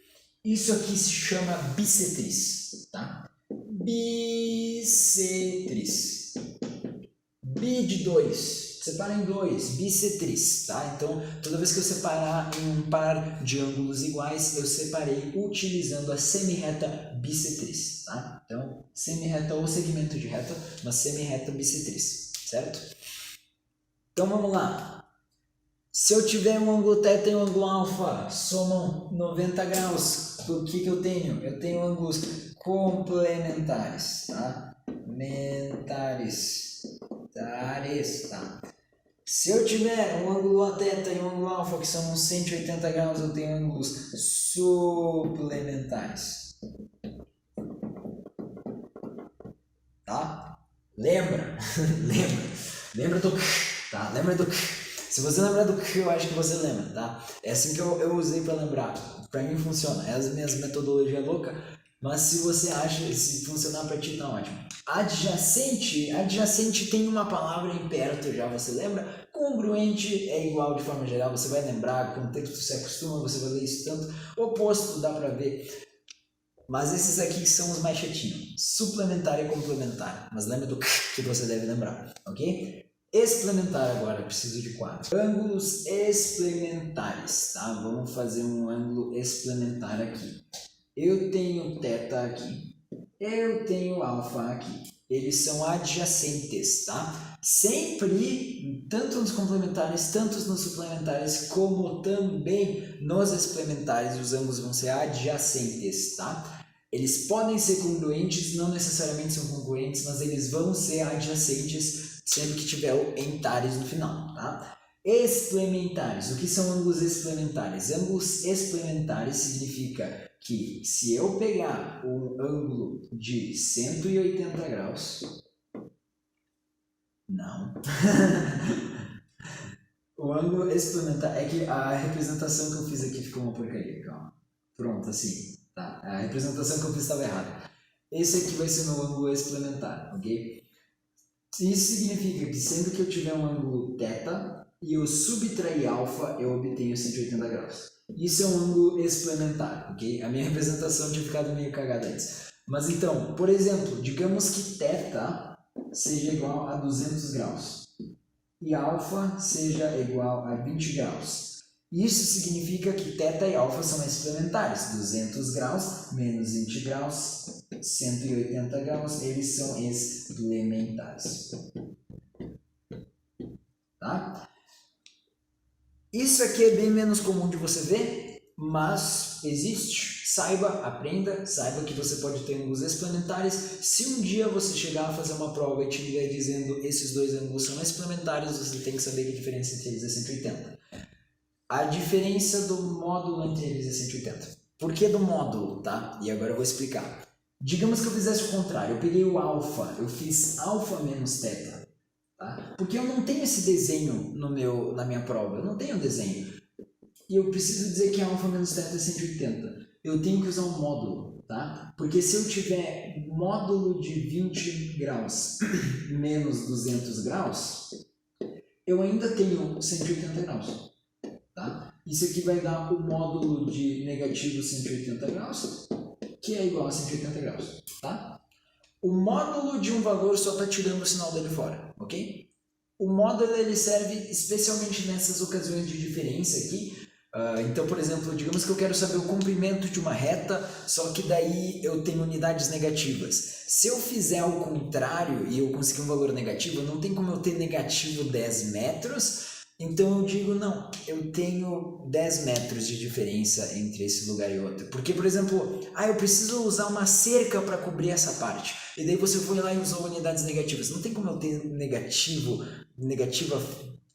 isso aqui se chama bissetriz, tá? Bissetriz. Bi de 2. Separa em 2, bissetriz, tá? Então, toda vez que eu separar em um par de ângulos iguais, eu separei utilizando a semi-reta bissetriz, tá? Então, semi-reta ou segmento de reta, mas semi-reta bissetriz, certo? Então, vamos lá. Se eu tiver um ângulo θ e um ângulo alfa, somam 90 graus, o que eu tenho? Eu tenho ângulos complementares, tá? Tá? Se eu tiver um ângulo θ e um ângulo alfa que são 180 graus, eu tenho ângulos suplementares. Tá? Lembra? Lembra do... Tá? Lembra do... Se você lembrar do que eu acho que você lembra, tá? É assim que eu usei para lembrar. Para mim funciona. É as minhas metodologias loucas. Mas se você acha, se funcionar para ti, tá ótimo. Adjacente tem uma palavra em perto já, você lembra? Congruente é igual de forma geral, você vai lembrar, com o tempo você acostuma, você vai ler isso tanto. Oposto dá para ver. Mas esses aqui são os mais chatinhos. Suplementar e complementar. Mas lembra do que você deve lembrar, ok? Explementar agora, preciso de 4. Ângulos explementares, tá? Vamos fazer um ângulo explementar aqui. Eu tenho θ aqui, eu tenho alfa aqui. Eles são adjacentes, tá? Sempre, tanto nos complementares, tanto nos suplementares, como também nos explementares, os ângulos vão ser adjacentes, tá? Eles podem ser congruentes, não necessariamente são congruentes, mas eles vão ser adjacentes sempre que tiver o entares no final, tá? Explementares. O que são ângulos explementares? Ângulos explementares significa que se eu pegar um ângulo de 180 graus... Não. O ângulo explementar... É que a representação que eu fiz aqui ficou uma porcaria. Calma. Pronto, assim. Tá. A representação que eu fiz estava errada. Esse aqui vai ser meu ângulo explementar, ok? Isso significa que sempre que eu tiver um ângulo θ e eu subtrair alfa, eu obtenho 180 graus. Isso é um ângulo explementar, ok? A minha representação tinha ficado meio cagada antes. Mas então, por exemplo, digamos que θ seja igual a 200 graus e alfa seja igual a 20 graus. Isso significa que θ e alfa são explementares. 200 graus menos 20 graus, 180 graus, eles são explementares. Tá? Isso aqui é bem menos comum de você ver, mas existe. Saiba, aprenda, saiba que você pode ter ângulos explementares. Se um dia você chegar a fazer uma prova e te vier dizendo esses dois ângulos são explementares, você tem que saber que a diferença entre eles é 180. A diferença do módulo entre eles é 180. Por que do módulo, tá? E agora eu vou explicar. Digamos que eu fizesse o contrário, eu peguei o alfa, eu fiz alfa menos θ. Tá? Porque eu não tenho esse desenho na minha prova, eu não tenho desenho. E eu preciso dizer que alfa menos θ é 180. Eu tenho que usar um módulo, tá? Porque se eu tiver módulo de 20 graus menos 200 graus, eu ainda tenho 180 graus, tá? Isso aqui vai dar o módulo de negativo 180 graus, que é igual a 180 graus, tá? O módulo de um valor só está tirando o sinal dele fora, ok? O módulo ele serve especialmente nessas ocasiões de diferença aqui. Então, por exemplo, digamos que eu quero saber o comprimento de uma reta, só que daí eu tenho unidades negativas. Se eu fizer ao contrário e eu conseguir um valor negativo, não tem como eu ter negativo 10 metros. Então eu digo, não, eu tenho 10 metros de diferença entre esse lugar e outro. Porque, por exemplo, eu preciso usar uma cerca para cobrir essa parte. E daí você foi lá e usou unidades negativas. Não tem como eu ter negativa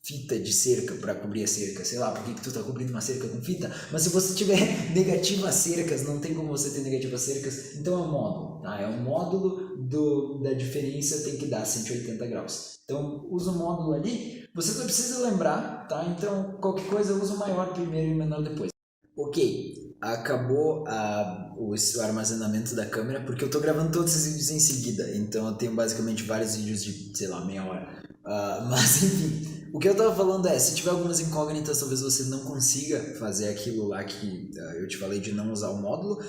fita de cerca para cobrir a cerca. Sei lá, por que tu tá cobrindo uma cerca com fita? Mas se você tiver negativas cercas, não tem como você ter negativas cercas. Então é um módulo, tá? É um módulo da diferença, tem que dar 180 graus. Então, usa o módulo ali. Você não precisa lembrar, tá? Então, qualquer coisa, usa o maior primeiro e o menor depois. Ok, acabou o armazenamento da câmera, porque eu tô gravando todos esses vídeos em seguida. Então, eu tenho basicamente vários vídeos de, sei lá, meia hora. Mas, enfim, o que eu tava falando é, se tiver algumas incógnitas, talvez você não consiga fazer aquilo lá que eu te falei de não usar o módulo.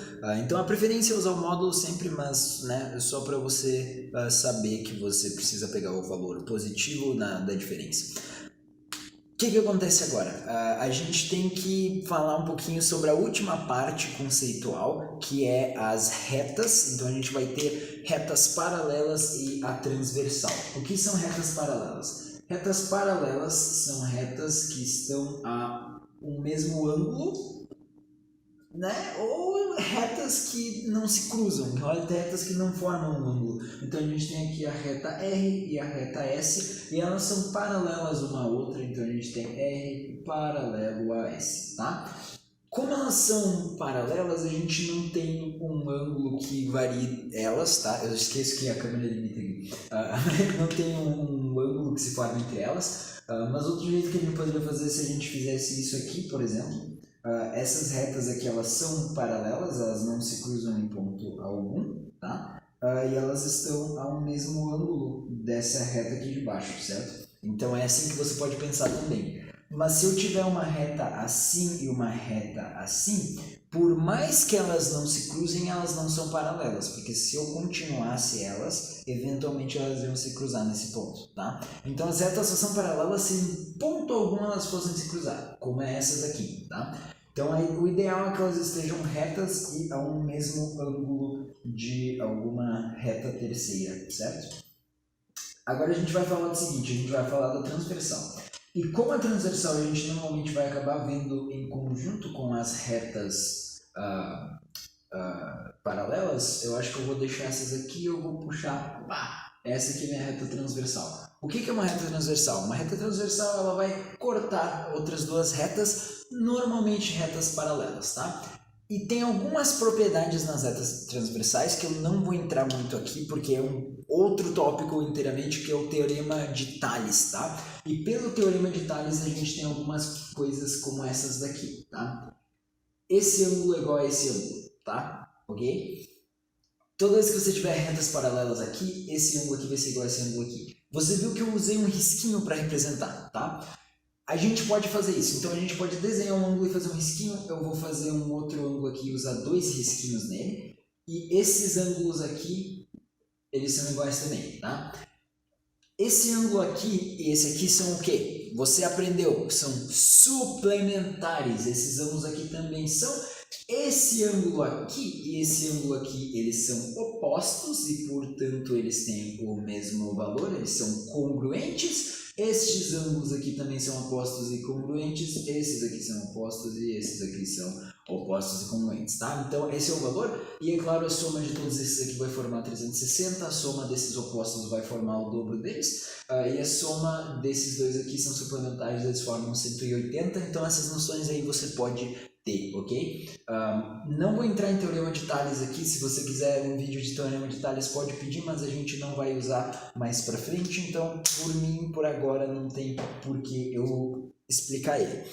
Então, a preferência é usar o módulo sempre, mas né, só para você saber que você precisa pegar o valor positivo da diferença. O que acontece agora? A gente tem que falar um pouquinho sobre a última parte conceitual, que é as retas. Então a gente vai ter retas paralelas e a transversal. O que são retas paralelas? Retas paralelas são retas que estão a um mesmo ângulo, né? Ou retas que não se cruzam, retas que não formam um ângulo. Então a gente tem aqui a reta R e a reta S, e elas são paralelas uma à outra, então a gente tem R paralelo a S, tá? Como elas são paralelas, a gente não tem um ângulo que varie elas, tá? Eu esqueço que a câmera limita aqui. Não tem um ângulo ângulo que se forma entre elas. Mas outro jeito que a gente poderia fazer se a gente fizesse isso aqui, por exemplo, essas retas aqui elas são paralelas, elas não se cruzam em ponto algum, tá? E elas estão ao mesmo ângulo dessa reta aqui de baixo, certo? Então é assim que você pode pensar também. Mas se eu tiver uma reta assim e uma reta assim, por mais que elas não se cruzem, elas não são paralelas, porque se eu continuasse elas, eventualmente elas iam se cruzar nesse ponto, tá? Então as retas só são paralelas se em ponto algum elas fossem se cruzar, como é essas aqui, tá? Então o ideal é que elas estejam retas e ao mesmo ângulo de alguma reta terceira, certo? Agora a gente vai falar do seguinte, a gente vai falar da transversal. E como a transversal a gente normalmente vai acabar vendo em conjunto com as retas paralelas, eu acho que eu vou deixar essas aqui e eu vou puxar, essa aqui é minha reta transversal. O que é uma reta transversal? Uma reta transversal ela vai cortar outras duas retas, normalmente retas paralelas, tá? E tem algumas propriedades nas retas transversais que eu não vou entrar muito aqui, porque é um outro tópico inteiramente, que é o Teorema de Thales, tá? E pelo Teorema de Thales a gente tem algumas coisas como essas daqui, tá? Esse ângulo é igual a esse ângulo, tá? Ok? Toda vez que você tiver retas paralelas aqui, esse ângulo aqui vai ser igual a esse ângulo aqui. Você viu que eu usei um risquinho para representar, tá? A gente pode fazer isso, então a gente pode desenhar um ângulo e fazer um risquinho, eu vou fazer um outro ângulo aqui e usar dois risquinhos nele, e esses ângulos aqui, eles são iguais também, tá? Esse ângulo aqui e esse aqui são o quê? Você aprendeu, são suplementares, esses ângulos aqui também são. Esse ângulo aqui e esse ângulo aqui, eles são opostos e, portanto, eles têm o mesmo valor, eles são congruentes. Estes ângulos aqui também são opostos e congruentes, esses aqui são opostos e esses aqui são opostos e congruentes, tá? Então, esse é o valor, e é claro, a soma de todos esses aqui vai formar 360, a soma desses opostos vai formar o dobro deles, e a soma desses dois aqui são suplementares, eles formam 180, então essas noções aí você pode ter, ok? Não vou entrar em Teorema de Thales aqui, se você quiser um vídeo de Teorema de Thales pode pedir, mas a gente não vai usar mais pra frente, então por mim, por agora, não tem por que eu explicar ele.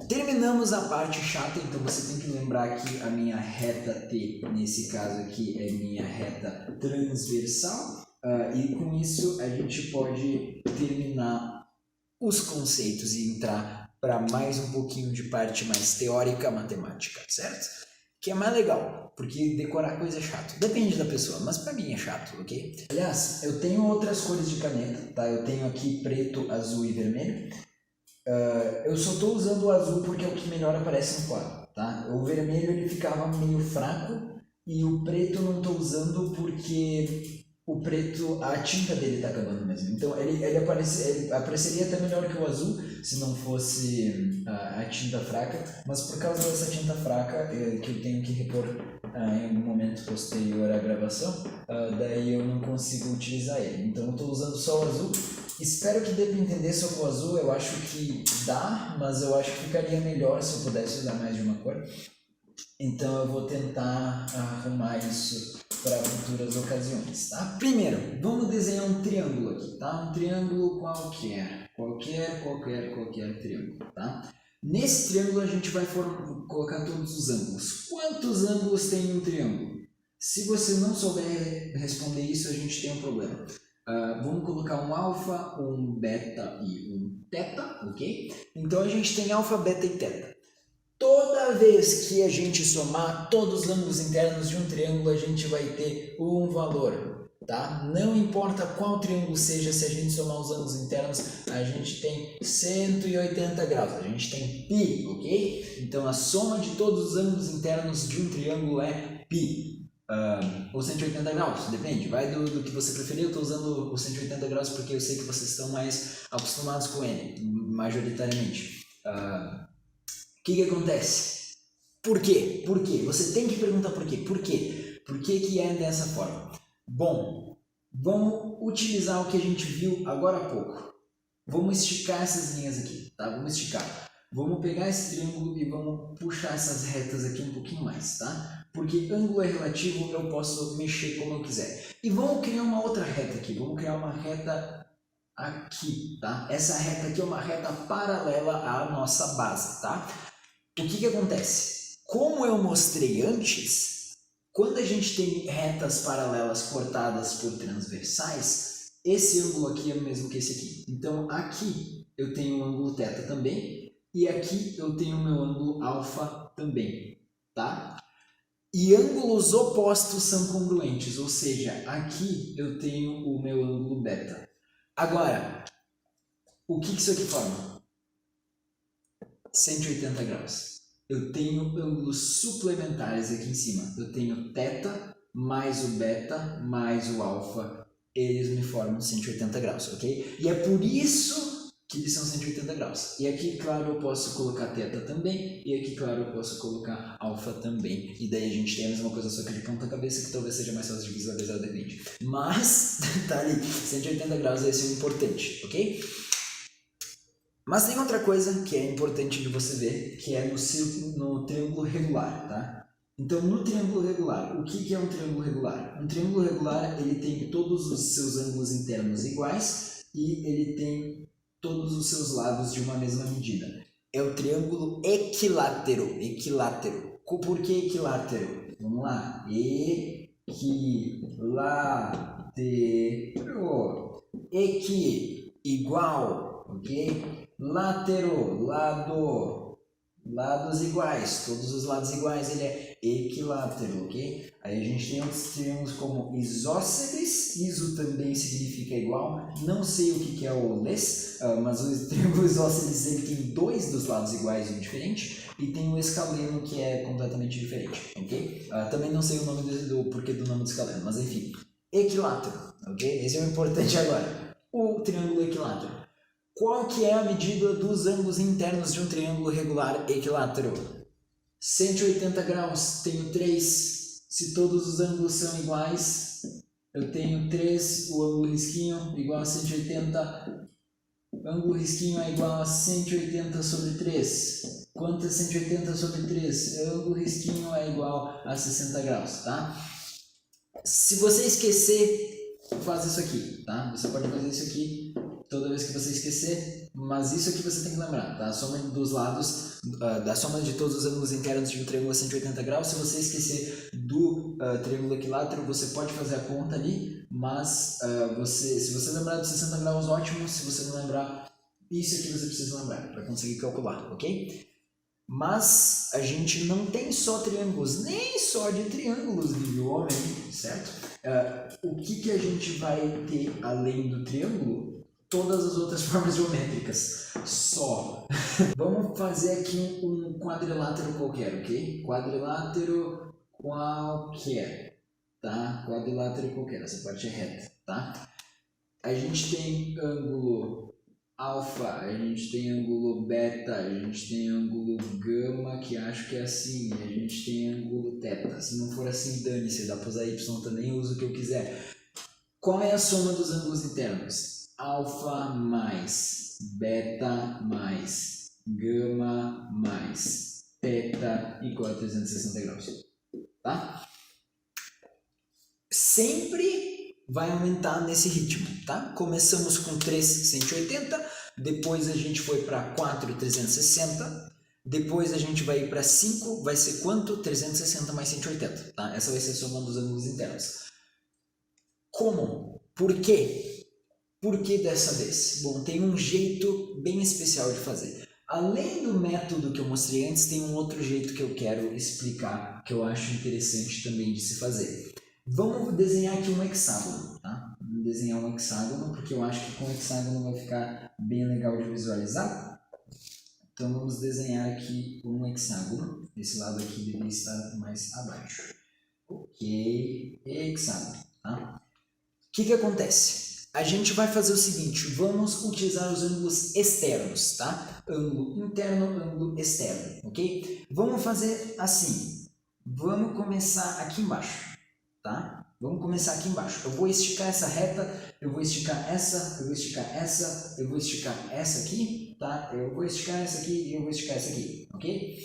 Terminamos a parte chata, então você tem que lembrar que a minha reta T, nesse caso aqui, é minha reta transversal, e com isso a gente pode terminar os conceitos e entrar para mais um pouquinho de parte mais teórica matemática, certo? Que é mais legal, porque decorar coisa é chato. Depende da pessoa, mas para mim é chato, ok? Aliás, eu tenho outras cores de caneta, tá? Eu tenho aqui preto, azul e vermelho. Eu só estou usando o azul porque é o que melhor aparece no quadro, tá? O vermelho ele ficava meio fraco e o preto não estou usando porque o preto, a tinta dele está acabando mesmo. Então ele apareceria até melhor que o azul se não fosse a tinta fraca, mas por causa dessa tinta fraca que eu tenho que repor em algum momento posterior à gravação, daí eu não consigo utilizar ele. Então eu estou usando só o azul. Espero que dê para entender só com o azul, eu acho que dá, mas eu acho que ficaria melhor se eu pudesse usar mais de uma cor. Então eu vou tentar arrumar isso para futuras ocasiões, tá? Primeiro, vamos desenhar um triângulo aqui, tá? Um triângulo qualquer triângulo, tá? Nesse triângulo a gente vai colocar todos os ângulos. Quantos ângulos tem um triângulo? Se você não souber responder isso, a gente tem um problema. Vamos colocar um alfa, um beta e um teta, ok? Então a gente tem alfa, beta e teta. Toda vez que a gente somar todos os ângulos internos de um triângulo, a gente vai ter um valor, tá? Não importa qual triângulo seja, se a gente somar os ângulos internos, a gente tem 180 graus, a gente tem π, ok? Então a soma de todos os ângulos internos de um triângulo é π. Ou 180 graus, depende, vai do que você preferir. Eu estou usando o 180 graus porque eu sei que vocês estão mais acostumados com ele, majoritariamente. O que acontece? Por quê? Por quê? Você tem que perguntar por quê. Por quê? Por que é dessa forma? Bom, vamos utilizar o que a gente viu agora há pouco. Vamos esticar essas linhas aqui, tá? Vamos esticar. Vamos pegar esse triângulo e vamos puxar essas retas aqui um pouquinho mais, tá? Porque ângulo é relativo, eu posso mexer como eu quiser. E vamos criar uma outra reta aqui. Vamos criar uma reta aqui, tá? Essa reta aqui é uma reta paralela à nossa base, tá? O que acontece? Como eu mostrei antes, quando a gente tem retas paralelas cortadas por transversais, esse ângulo aqui é o mesmo que esse aqui. Então, aqui eu tenho um ângulo θ também, e aqui eu tenho o meu ângulo alfa também, tá? E ângulos opostos são congruentes, ou seja, aqui eu tenho o meu ângulo beta. Agora, o que isso aqui forma? 180 graus. Eu tenho ângulos suplementares aqui em cima. Eu tenho θ mais o beta mais o alfa. Eles me formam 180 graus, ok? E é por isso que eles são 180 graus. E aqui, claro, eu posso colocar θ também, e aqui, claro, eu posso colocar alfa também. E daí a gente tem a mesma coisa, só que de ponta cabeça, que talvez seja mais fácil de visualizar de repente. Mas, tá ali, 180 graus, esse é o importante, ok? Mas tem outra coisa que é importante de você ver, que é no triângulo regular, tá? Então, no triângulo regular, o que é um triângulo regular? Um triângulo regular, ele tem todos os seus ângulos internos iguais e ele tem todos os seus lados de uma mesma medida. É o triângulo equilátero. Equilátero. Por que equilátero? Vamos lá. Equilátero. Equi, igual, ok? Látero, lado. Lados iguais, todos os lados iguais, ele é equilátero, ok? Aí a gente tem outros triângulos como isósceles, iso também significa igual, não sei o que é o les, mas o triângulo isósceles ele tem dois dos lados iguais e um diferente, e tem o escaleno que é completamente diferente, ok? Também não sei o nome do porquê do nome do escaleno, mas enfim, equilátero, ok? Esse é o importante agora, o triângulo equilátero. Qual que é a medida dos ângulos internos de um triângulo regular equilátero? 180 graus, tenho 3. Se todos os ângulos são iguais, eu tenho 3, o ângulo risquinho igual a 180. Ângulo risquinho é igual a 180 sobre 3. Quanto é 180 sobre 3? Ângulo risquinho é igual a 60 graus, tá? Se você esquecer, faz isso aqui, tá? Você pode fazer isso aqui toda vez que você esquecer, mas isso aqui você tem que lembrar, tá? A soma dos lados, da soma de todos os ângulos internos de um triângulo a 180 graus, se você esquecer do triângulo equilátero, você pode fazer a conta ali, mas se você lembrar dos 60 graus, ótimo, se você não lembrar, isso aqui você precisa lembrar, para conseguir calcular, ok? Mas a gente não tem só triângulos, nem só de triângulos vive o homem, certo? O que a gente vai ter além do triângulo? Todas as outras formas geométricas. Só. Vamos fazer aqui um quadrilátero qualquer, ok? Quadrilátero qualquer, tá? Quadrilátero qualquer, essa parte é reta, tá? A gente tem ângulo alfa, a gente tem ângulo beta, a gente tem ângulo gama, que acho que é assim, e a gente tem ângulo θ. Se não for assim, dane-se, dá para usar y também, eu uso o que eu quiser. Qual é a soma dos ângulos internos? Alfa mais beta mais gama mais θ igual a 360 graus, tá? Sempre vai aumentar nesse ritmo, tá? Começamos com 3, 180, depois a gente foi para 4, 360, depois a gente vai ir para 5, vai ser quanto? 360 mais 180, tá? Essa vai ser a soma dos ângulos internos. Como? Por quê? Por que dessa vez? Bom, tem um jeito bem especial de fazer. Além do método que eu mostrei antes, tem um outro jeito que eu quero explicar, que eu acho interessante também de se fazer. Vamos desenhar aqui um hexágono, tá? Vamos desenhar um hexágono, porque eu acho que com o hexágono vai ficar bem legal de visualizar. Então vamos desenhar aqui um hexágono. Esse lado aqui deveria estar mais abaixo. Ok, hexágono, tá? O que acontece? A gente vai fazer o seguinte, vamos utilizar os ângulos externos, tá? Ângulo interno, ângulo externo, ok? Vamos fazer assim, vamos começar aqui embaixo, tá? Vamos começar aqui embaixo. Eu vou esticar essa reta, eu vou esticar essa, eu vou esticar essa, eu vou esticar essa aqui, tá? Eu vou esticar essa aqui e eu vou esticar essa aqui, ok?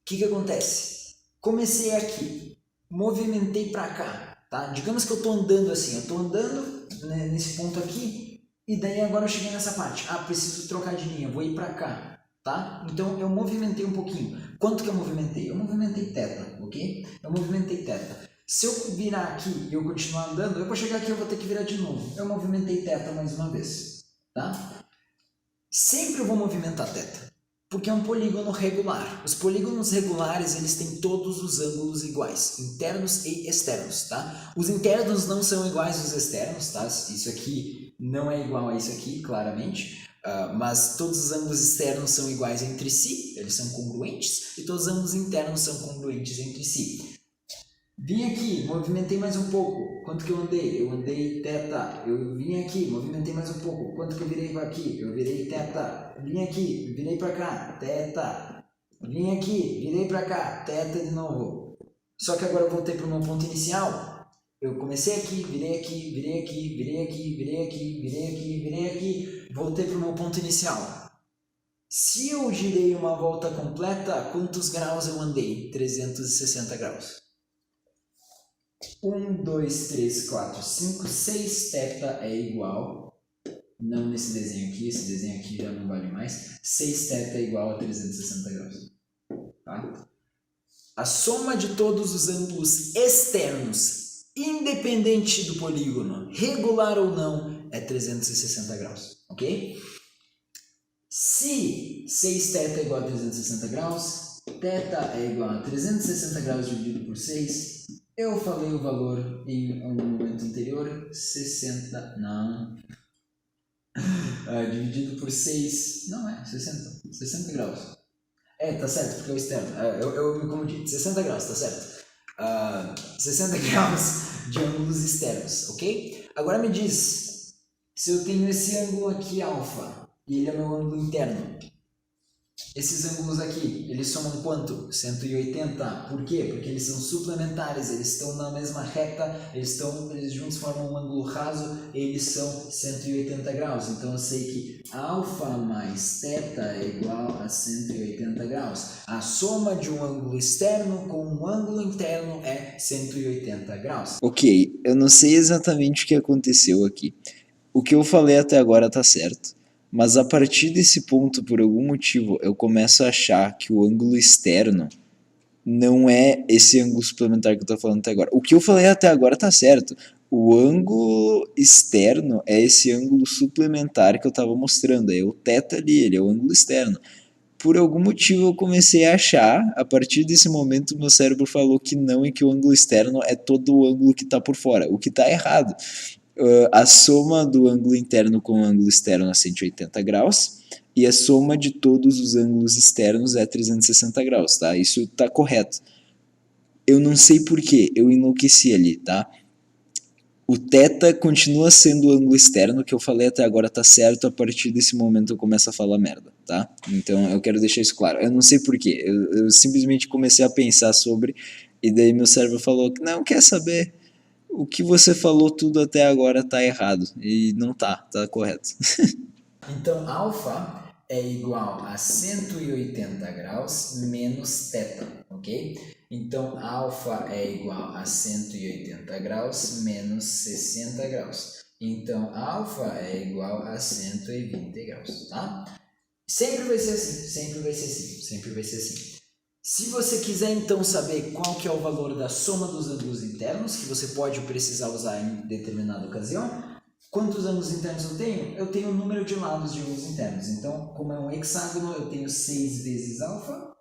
O que acontece? Comecei aqui, movimentei para cá, tá? Digamos que eu estou andando assim, eu estou andando nesse ponto aqui E daí agora eu cheguei nessa parte. Ah, preciso trocar de linha, vou ir para cá, tá? Então eu movimentei um pouquinho. Quanto que eu movimentei? Eu movimentei θ, ok? Eu movimentei θ. Se eu virar aqui e eu continuar andando, eu vou chegar aqui e eu vou ter que virar de novo. Eu movimentei θ mais uma vez, tá? Sempre eu vou movimentar θ, porque é um polígono regular. Os polígonos regulares, eles têm todos os ângulos iguais, internos e externos, tá? Os internos não são iguais aos externos, tá? Isso aqui não é igual a isso aqui, claramente. Mas todos os ângulos externos são iguais entre si, eles são congruentes, e todos os ângulos internos são congruentes entre si. Vim aqui, movimentei mais um pouco. Quanto que eu andei? Eu andei θ. Eu vim aqui, movimentei mais um pouco. Quanto que eu virei para aqui? Eu virei θ. Vim aqui, virei para cá, θ. Vim aqui, virei para cá, θ de novo. Só que agora eu voltei para o meu ponto inicial. Eu comecei aqui, virei aqui, virei aqui, virei aqui, virei aqui, virei aqui, virei aqui. Voltei para o meu ponto inicial. Se eu girei uma volta completa, quantos graus eu andei? 360 graus. 1, 2, 3, 4, 5, 6, θ é igual, não nesse desenho aqui, esse desenho aqui já não vale mais, 6 θ é igual a 360 graus. Tá? A soma de todos os ângulos externos, independente do polígono, regular ou não, é 360 graus, ok? Se 6 θ é igual a 360 graus, θ é igual a 360 graus dividido por 6, eu falei o valor em um momento anterior, 60, não, dividido por 6, não é, 60 graus. Tá certo, porque é o externo, eu me confundi, 60 graus, tá certo. 60 graus de ângulos externos, ok? Agora me diz, se eu tenho esse ângulo aqui, alfa, e ele é meu ângulo interno, esses ângulos aqui, eles somam quanto? 180. Por quê? Porque eles são suplementares, eles estão na mesma reta, eles juntos formam um ângulo raso, eles são 180 graus. Então eu sei que alfa mais θ é igual a 180 graus. A soma de um ângulo externo com um ângulo interno é 180 graus. Ok, eu não sei exatamente o que aconteceu aqui. O que eu falei até agora tá certo. Mas a partir desse ponto, por algum motivo, eu começo a achar que o ângulo externo não é esse ângulo suplementar que eu tô falando até agora. O que eu falei até agora tá certo. O ângulo externo é esse ângulo suplementar que eu tava mostrando. É o θ ali, ele é o ângulo externo. Por algum motivo eu comecei a achar, a partir desse momento meu cérebro falou que não e que o ângulo externo é todo o ângulo que tá por fora, o que tá errado. A soma do ângulo interno com o ângulo externo é 180 graus e a soma de todos os ângulos externos é 360 graus, tá? Isso tá correto. Eu não sei porquê, eu enlouqueci ali, tá? O θ continua sendo o ângulo externo, que eu falei até agora tá certo, a partir desse momento eu começo a falar merda, tá? Então eu quero deixar isso claro. Eu não sei porquê, eu simplesmente comecei a pensar sobre, e daí meu cérebro falou que não, quer saber? O que você falou tudo até agora tá errado. E não tá correto. Então, alfa é igual a 180 graus menos θ, ok? Então, alfa é igual a 180 graus menos 60 graus. Então, alfa é igual a 120 graus, tá? Sempre vai ser assim, sempre vai ser assim, sempre vai ser assim. Se você quiser então saber qual que é o valor da soma dos ângulos internos, que você pode precisar usar em determinada ocasião, quantos ângulos internos eu tenho? Eu tenho o número de lados de ângulos internos. Então, como é um hexágono, eu tenho 6 vezes alfa,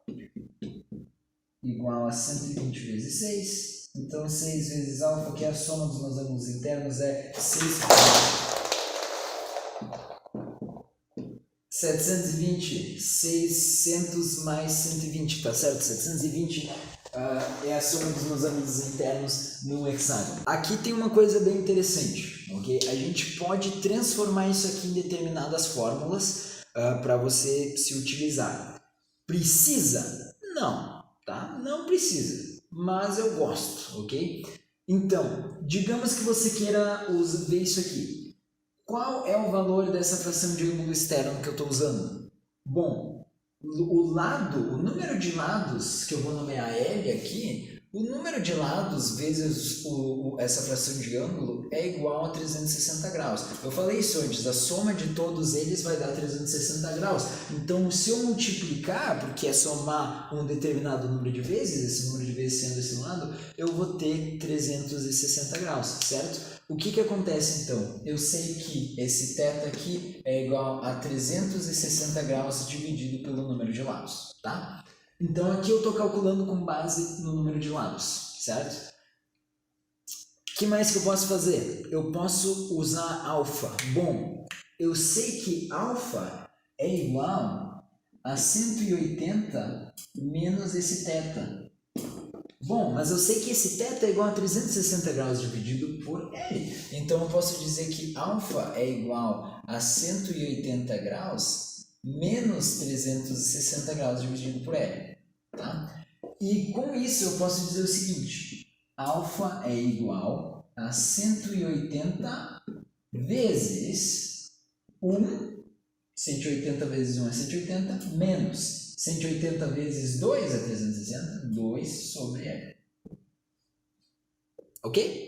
igual a 120 vezes 6. Então, 6 vezes alfa, que é a soma dos meus ângulos internos, é 6... 720, 600 mais 120, tá certo? 720 é a soma dos meus ângulos internos no hexágono. Aqui tem uma coisa bem interessante, ok? A gente pode transformar isso aqui em determinadas fórmulas para você se utilizar. Precisa? Não, tá? Não precisa, mas eu gosto, ok? Então, digamos que você queira ver isso aqui. Qual é o valor dessa fração de ângulo externo que eu estou usando? Bom, o número de lados que eu vou nomear L aqui O número de lados vezes essa fração de ângulo é igual a 360 graus. Eu falei isso antes, a soma de todos eles vai dar 360 graus. Então, se eu multiplicar, porque é somar um determinado número de vezes, esse número de vezes sendo esse lado, eu vou ter 360 graus, certo? O que acontece então? Eu sei que esse θ aqui é igual a 360 graus dividido pelo número de lados, tá? Então aqui eu estou calculando com base no número de lados, certo? O que mais que eu posso fazer? Eu posso usar alfa. Bom, eu sei que alfa é igual a 180 menos esse θ. Bom, mas eu sei que esse θ é igual a 360 graus dividido por L. Então eu posso dizer que alfa é igual a 180 graus menos 360 graus dividido por L. Tá? E com isso eu posso dizer o seguinte: alfa é igual a 180 vezes 1, 180 vezes 1 é 180, menos 180 vezes 2 é 360, 2 sobre L. Ok?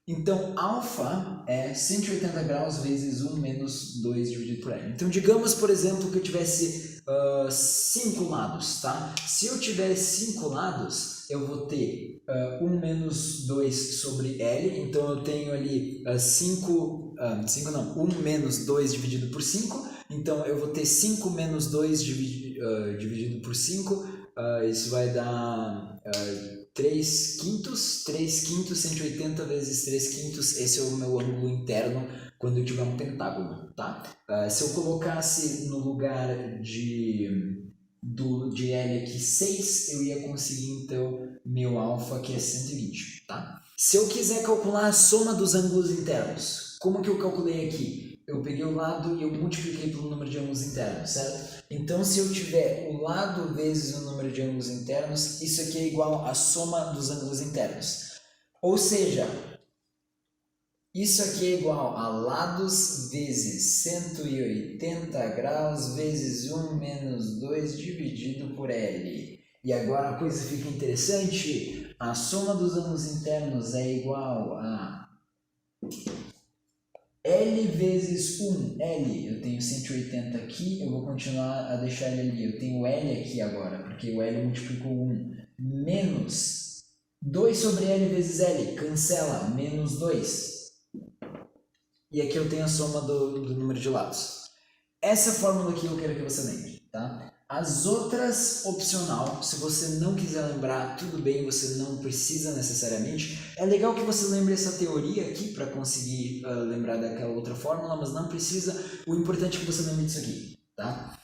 Então, alfa é 180 graus vezes 1 menos 2 dividido por L. Então, digamos, por exemplo, que eu tivesse 5 lados, tá? Se eu tiver 5 lados, eu vou ter 1 menos 2 sobre L. Então, eu tenho ali 1 menos 2 dividido por 5. Então, eu vou ter 5 menos 2 dividido por 5. Isso vai dar 3 quintos, 180 vezes 3 quintos, esse é o meu ângulo interno quando eu tiver um pentágono, tá? Se eu colocasse no lugar de L aqui 6, eu ia conseguir então meu alfa, que é 120, tá? Se eu quiser calcular a soma dos ângulos internos, como que eu calculei aqui? Eu peguei o lado e eu multipliquei pelo número de ângulos internos, certo? Então, se eu tiver o lado vezes o número de ângulos internos, isso aqui é igual à soma dos ângulos internos. Ou seja, isso aqui é igual a lados vezes 180 graus vezes 1 menos 2 dividido por L. E agora a coisa fica interessante. A soma dos ângulos internos é igual a L vezes 1, L, eu tenho 180 aqui, eu vou continuar a deixar ele ali, eu tenho L aqui agora, porque o L multiplicou 1, menos 2 sobre L vezes L, cancela, menos 2. E aqui eu tenho a soma do número de lados. Essa fórmula aqui eu quero que você lembre, tá? As outras, opcional, se você não quiser lembrar, tudo bem, você não precisa necessariamente. É legal que você lembre essa teoria aqui para conseguir lembrar daquela outra fórmula, mas não precisa. O importante é que você lembre disso aqui, tá?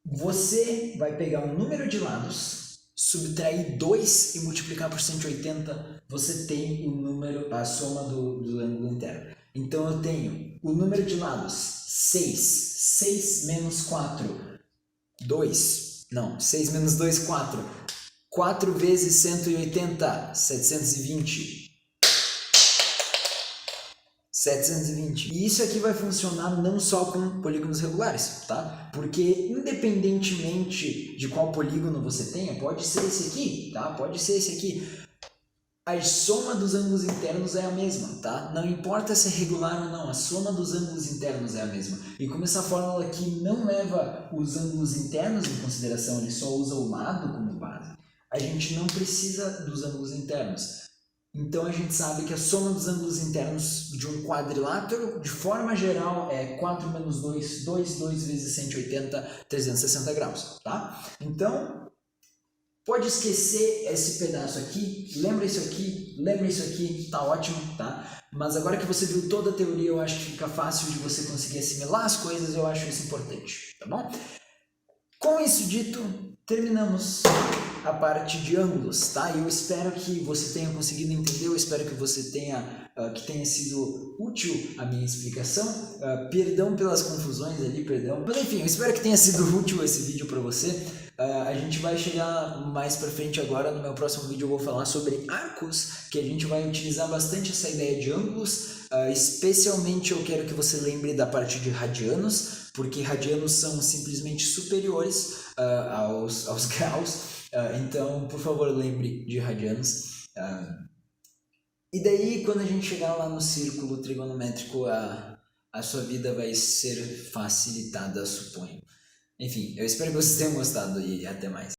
Você vai pegar um número de lados, subtrair 2 e multiplicar por 180, você tem o número, a soma do ângulo interno. Então eu tenho o número de lados, 6. 6 menos 4, 2. Não, 6 menos 2, 4. 4 vezes 180, 720. 720. E isso aqui vai funcionar não só com polígonos regulares, tá? Porque independentemente de qual polígono você tenha, pode ser esse aqui, tá? Pode ser esse aqui. A soma dos ângulos internos é a mesma, tá? Não importa se é regular ou não, a soma dos ângulos internos é a mesma. E como essa fórmula aqui não leva os ângulos internos em consideração, ele só usa o lado como base, a gente não precisa dos ângulos internos. Então a gente sabe que a soma dos ângulos internos de um quadrilátero, de forma geral, é 4 menos 2, 2 vezes 180, 360 graus, tá? Então, pode esquecer esse pedaço aqui, lembra isso aqui, tá ótimo, tá? Mas agora que você viu toda a teoria, eu acho que fica fácil de você conseguir assimilar as coisas, eu acho isso importante, tá bom? Com isso dito, terminamos a parte de ângulos, tá? Eu espero que você tenha conseguido entender, eu espero que você tenha, que tenha sido útil a minha explicação. Perdão pelas confusões ali, perdão. Mas enfim, eu espero que tenha sido útil esse vídeo para você. A gente vai chegar mais pra frente agora, no meu próximo vídeo eu vou falar sobre arcos, que a gente vai utilizar bastante essa ideia de ângulos, especialmente eu quero que você lembre da parte de radianos, porque radianos são simplesmente superiores aos graus, Então, por favor, lembre de radianos. E daí, quando a gente chegar lá no círculo trigonométrico, a sua vida vai ser facilitada, suponho. Enfim, eu espero que vocês tenham gostado e até mais.